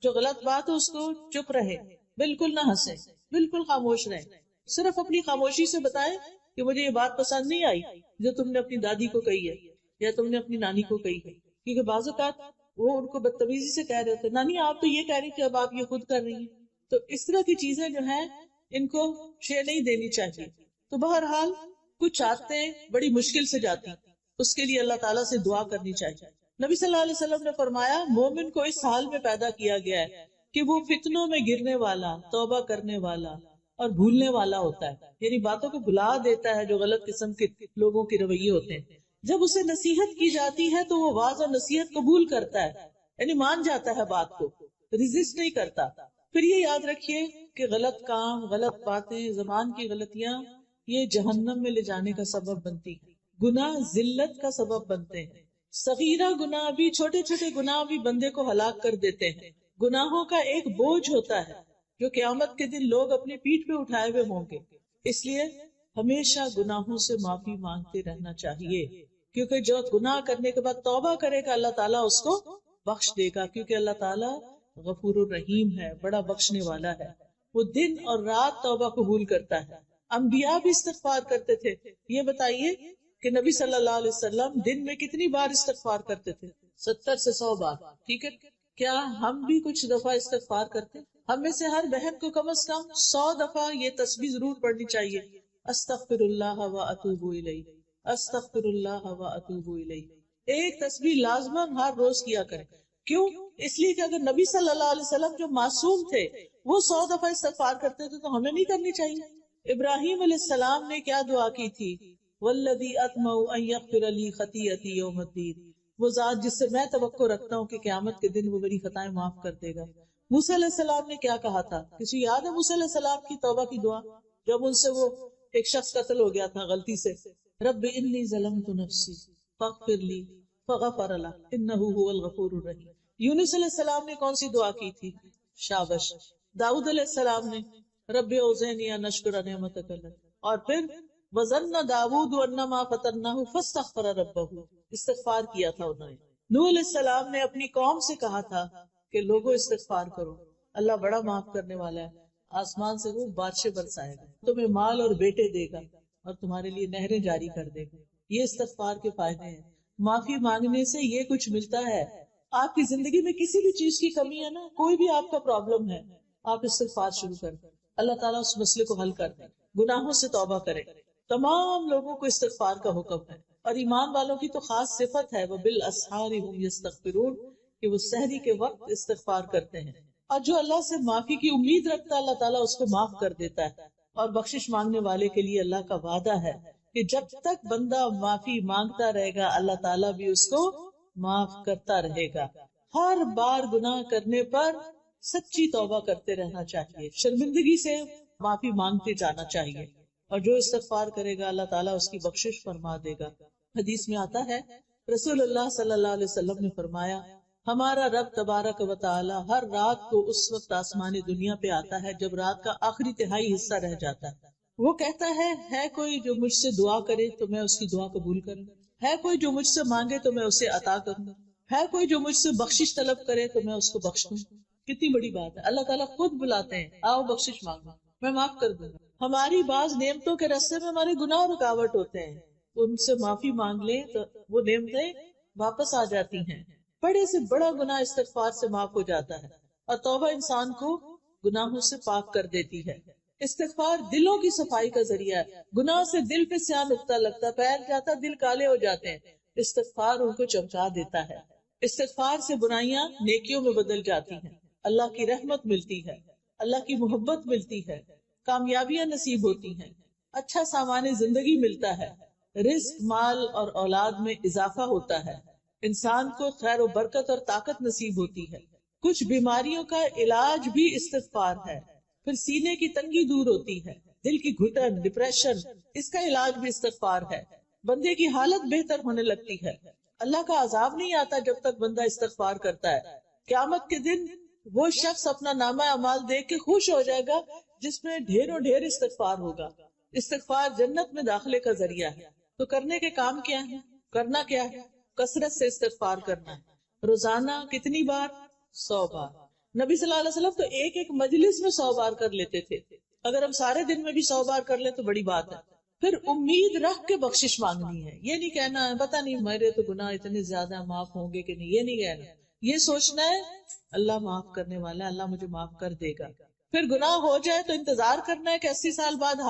جو غلط بات ہے اس کو چپ رہے، بالکل نہ ہنسے، بالکل خاموش رہے. صرف اپنی خاموشی سے بتائیں کہ مجھے یہ بات پسند نہیں آئی جو تم نے اپنی دادی کو کہی ہے یا تم نے اپنی نانی کو کہی ہے. کیونکہ بعض اوقات وہ ان کو بدتمیزی سے کہہ رہے ہوتے، نانی آپ تو یہ کہہ رہی تھی اب آپ یہ خود کر رہی ہیں. تو اس طرح کی چیزیں جو ہیں ان کو شے نہیں دینی چاہیے. تو بہرحال کچھ عادتیں بڑی مشکل سے جاتی، اس کے لیے اللہ تعالیٰ سے دعا کرنی چاہیے. نبی صلی اللہ علیہ وسلم نے فرمایا مومن کو اس حال میں پیدا کیا گیا ہے کہ وہ فتنوں میں گرنے والا، توبہ کرنے والا اور بھولنے والا ہوتا ہے. یعنی باتوں کو بھلا دیتا ہے جو غلط قسم کے لوگوں کے رویے ہوتے ہیں. جب اسے نصیحت کی جاتی ہے تو وہ واعظ اور نصیحت قبول کرتا ہے، یعنی مان جاتا ہے بات کو، ریزسٹ نہیں کرتا. پھر یہ یاد رکھیے کہ غلط کام، غلط باتیں، زبان کی غلطیاں یہ جہنم میں لے جانے کا سبب بنتی ہیں. گناہ ذلت کا سبب بنتے ہیں. صغیرہ گناہ بھی، چھوٹے چھوٹے گناہ بھی بندے کو ہلاک کر دیتے ہیں. گناہوں کا ایک بوجھ ہوتا ہے جو قیامت کے دن لوگ اپنی پیٹھ پہ اٹھائے ہوئے ہوں گے. اس لیے ہمیشہ گناہوں سے معافی مانگتے رہنا چاہیے، کیونکہ جو گناہ کرنے کے بعد توبہ کرے گا اللہ تعالیٰ اس کو بخش دے گا. کیونکہ اللہ تعالیٰ غفور الرحیم ہے، بڑا بخشنے والا ہے. وہ دن اور رات توبہ قبول کرتا ہے. انبیاء بھی استغفار کرتے تھے. یہ بتائیے کہ نبی صلی اللہ علیہ وسلم دن میں کتنی بار استغفار کرتے تھے؟ 70 سے 100 بار. ٹھیک ہے، کیا ہم بھی کچھ دفعہ استغفار کرتے؟ ہم میں سے ہر بہن کو کم از کم 100 دفعہ یہ تسبیح ضرور پڑھنی چاہیے، استغفر اللہ و اتوب الیہ، استغفر اللہ و اتوب الیہ. ایک تسبیح لازماً ہر روز کیا کریں. کیوں؟ اس لیے کہ اگر نبی صلی اللہ علیہ وسلم جو معصوم تھے وہ 100 دفعہ استغفار کرتے تھے تو ہمیں نہیں کرنی چاہیے. ابراہیم علیہ السلام نے کیا دعا کی تھی؟ والذی اطمع ان یغفر لی خطیئتی یوم الدین، وہ ذات جس سے میں توقع رکھتا ہوں کہ قیامت کے دن وہ میری خطائیں معاف کر دے گا. موسیٰ علیہ السلام نے کیا کہا تھا؟ کسی یاد ہے موسیٰ علیہ السلام کی توبہ کی دعا جب ان سے وہ ایک شخص قتل ہو گیا تھا غلطی سے؟ رب انی ظلمت نفسی فاغفر لی فغفر له انہ هو الغفور الرحیم. یونس علیہ السلام نے کون سی دعا کی تھی؟ شابش. داؤد علیہ السلام نے رب اوزعنی ان اشکر نعمتک علی، اور پھر وظن داؤد انما فتنہ فاستغفر ربہ، استغفار کیا تھا انہوں نے. نوح علیہ السلام نے اپنی قوم سے کہا تھا کہ لوگوں استغفار کرو، اللہ بڑا معاف کرنے والا ہے، آسمان سے وہ بارشیں برسائے گا، تمہیں مال اور بیٹے دے گا اور تمہارے لیے نہریں جاری کر دے گا. یہ استغفار کے فائدے ہیں. معافی مانگنے سے یہ کچھ ملتا ہے. آپ کی زندگی میں کسی بھی چیز کی کمی ہے نا، کوئی بھی آپ کا پرابلم ہے، آپ استغفار شروع کر دیں، اللہ تعالیٰ اس مسئلے کو حل کر دیں. گناہوں سے توبہ کریں. تمام لوگوں کو استغفار کا حکم ہے، اور ایمان والوں کی تو خاص صفت ہے وبالاسحار هم یستغفرون، کہ وہ سحری کے وقت استغفار کرتے ہیں. اور جو اللہ سے معافی کی امید رکھتا ہے اللہ تعالیٰ اس کو معاف کر دیتا ہے. اور بخشش مانگنے والے کے لیے اللہ کا وعدہ ہے کہ جب تک بندہ معافی مانگتا رہے گا اللہ تعالیٰ بھی اس کو معاف کرتا رہے گا. ہر بار گناہ کرنے پر سچی توبہ کرتے رہنا چاہیے، شرمندگی سے معافی مانگتے جانا چاہیے، اور جو استغفار کرے گا اللہ تعالیٰ اس کی بخشش فرما دے گا. حدیث میں آتا ہے رسول اللہ صلی اللہ علیہ وسلم نے فرمایا ہمارا رب تبارک و تعالی ہر رات کو اس وقت آسمان دنیا پہ آتا ہے جب رات کا آخری تہائی حصہ رہ جاتا ہے. وہ کہتا ہے کوئی جو مجھ سے دعا کرے تو میں اس کی دعا قبول کروں، ہے کوئی جو مجھ سے مانگے تو میں اسے عطا کروں، ہے کوئی جو مجھ سے بخشش طلب کرے تو میں اس کو بخش دوں. کتنی بڑی بات ہے. اللہ تعالیٰ خود بلاتے ہیں آؤ بخشش مانگو، میں معاف کر دوں گا. ہماری بعض نعمتوں کے راستے میں ہمارے گناہ رکاوٹ ہوتے ہیں، ان سے معافی مانگ لیں تو وہ نعمتیں واپس آ جاتی ہیں. بڑے سے بڑا گناہ استغفار سے معاف ہو جاتا ہے، اور توبہ انسان کو گناہوں سے پاک کر دیتی ہے. استغفار دلوں کی صفائی کا ذریعہ ہے. گناہ سے دل پہ سیاہ نقطہ لگتا، پھیل جاتا، دل کالے ہو جاتے ہیں. استغفار ان کو چمکا دیتا ہے. استغفار سے برائیاں نیکیوں میں بدل جاتی ہیں، اللہ کی رحمت ملتی ہے، اللہ کی محبت ملتی ہے، کامیابیاں نصیب ہوتی ہیں، اچھا سامان زندگی ملتا ہے، رزق، مال اور اولاد میں اضافہ ہوتا ہے، انسان کو خیر و برکت اور طاقت نصیب ہوتی ہے۔ کچھ بیماریوں کا علاج بھی استغفار ہے۔ پھر سینے کی تنگی دور ہوتی ہے، دل کی گھٹن، ڈپریشن، اس کا علاج بھی استغفار ہے۔ بندے کی حالت بہتر ہونے لگتی ہے، اللہ کا عذاب نہیں آتا جب تک بندہ استغفار کرتا ہے۔ قیامت کے دن وہ شخص اپنا نامہ اعمال دیکھ کے خوش ہو جائے گا جس میں ڈھیروں ڈھیر استغفار ہوگا۔ استغفار جنت میں داخلے کا ذریعہ ہے۔ تو کرنے کے کام کیا ہے؟ کرنا کیا ہے؟ کثرت سے استغفار کرنا ہے۔ روزانہ کتنی بار؟ 100 بار۔ نبی صلی اللہ علیہ وسلم تو ایک ایک مجلس میں 100 بار کر لیتے تھے۔ اگر ہم سارے دن میں بھی 100 بار کر لیں تو بڑی بات ہے۔ پھر امید رکھ کے بخشش مانگنی ہے، یہ نہیں کہنا ہے پتہ نہیں میرے تو گناہ اتنے زیادہ معاف ہوں گے کہ نہیں، یہ نہیں کہنا، یہ سوچنا ہے اللہ معاف کرنے والا ہے، اللہ مجھے معاف کر دے گا۔ پھر گناہ ہو جائے تو انتظار کرنا ہے کہ 80 سال بعد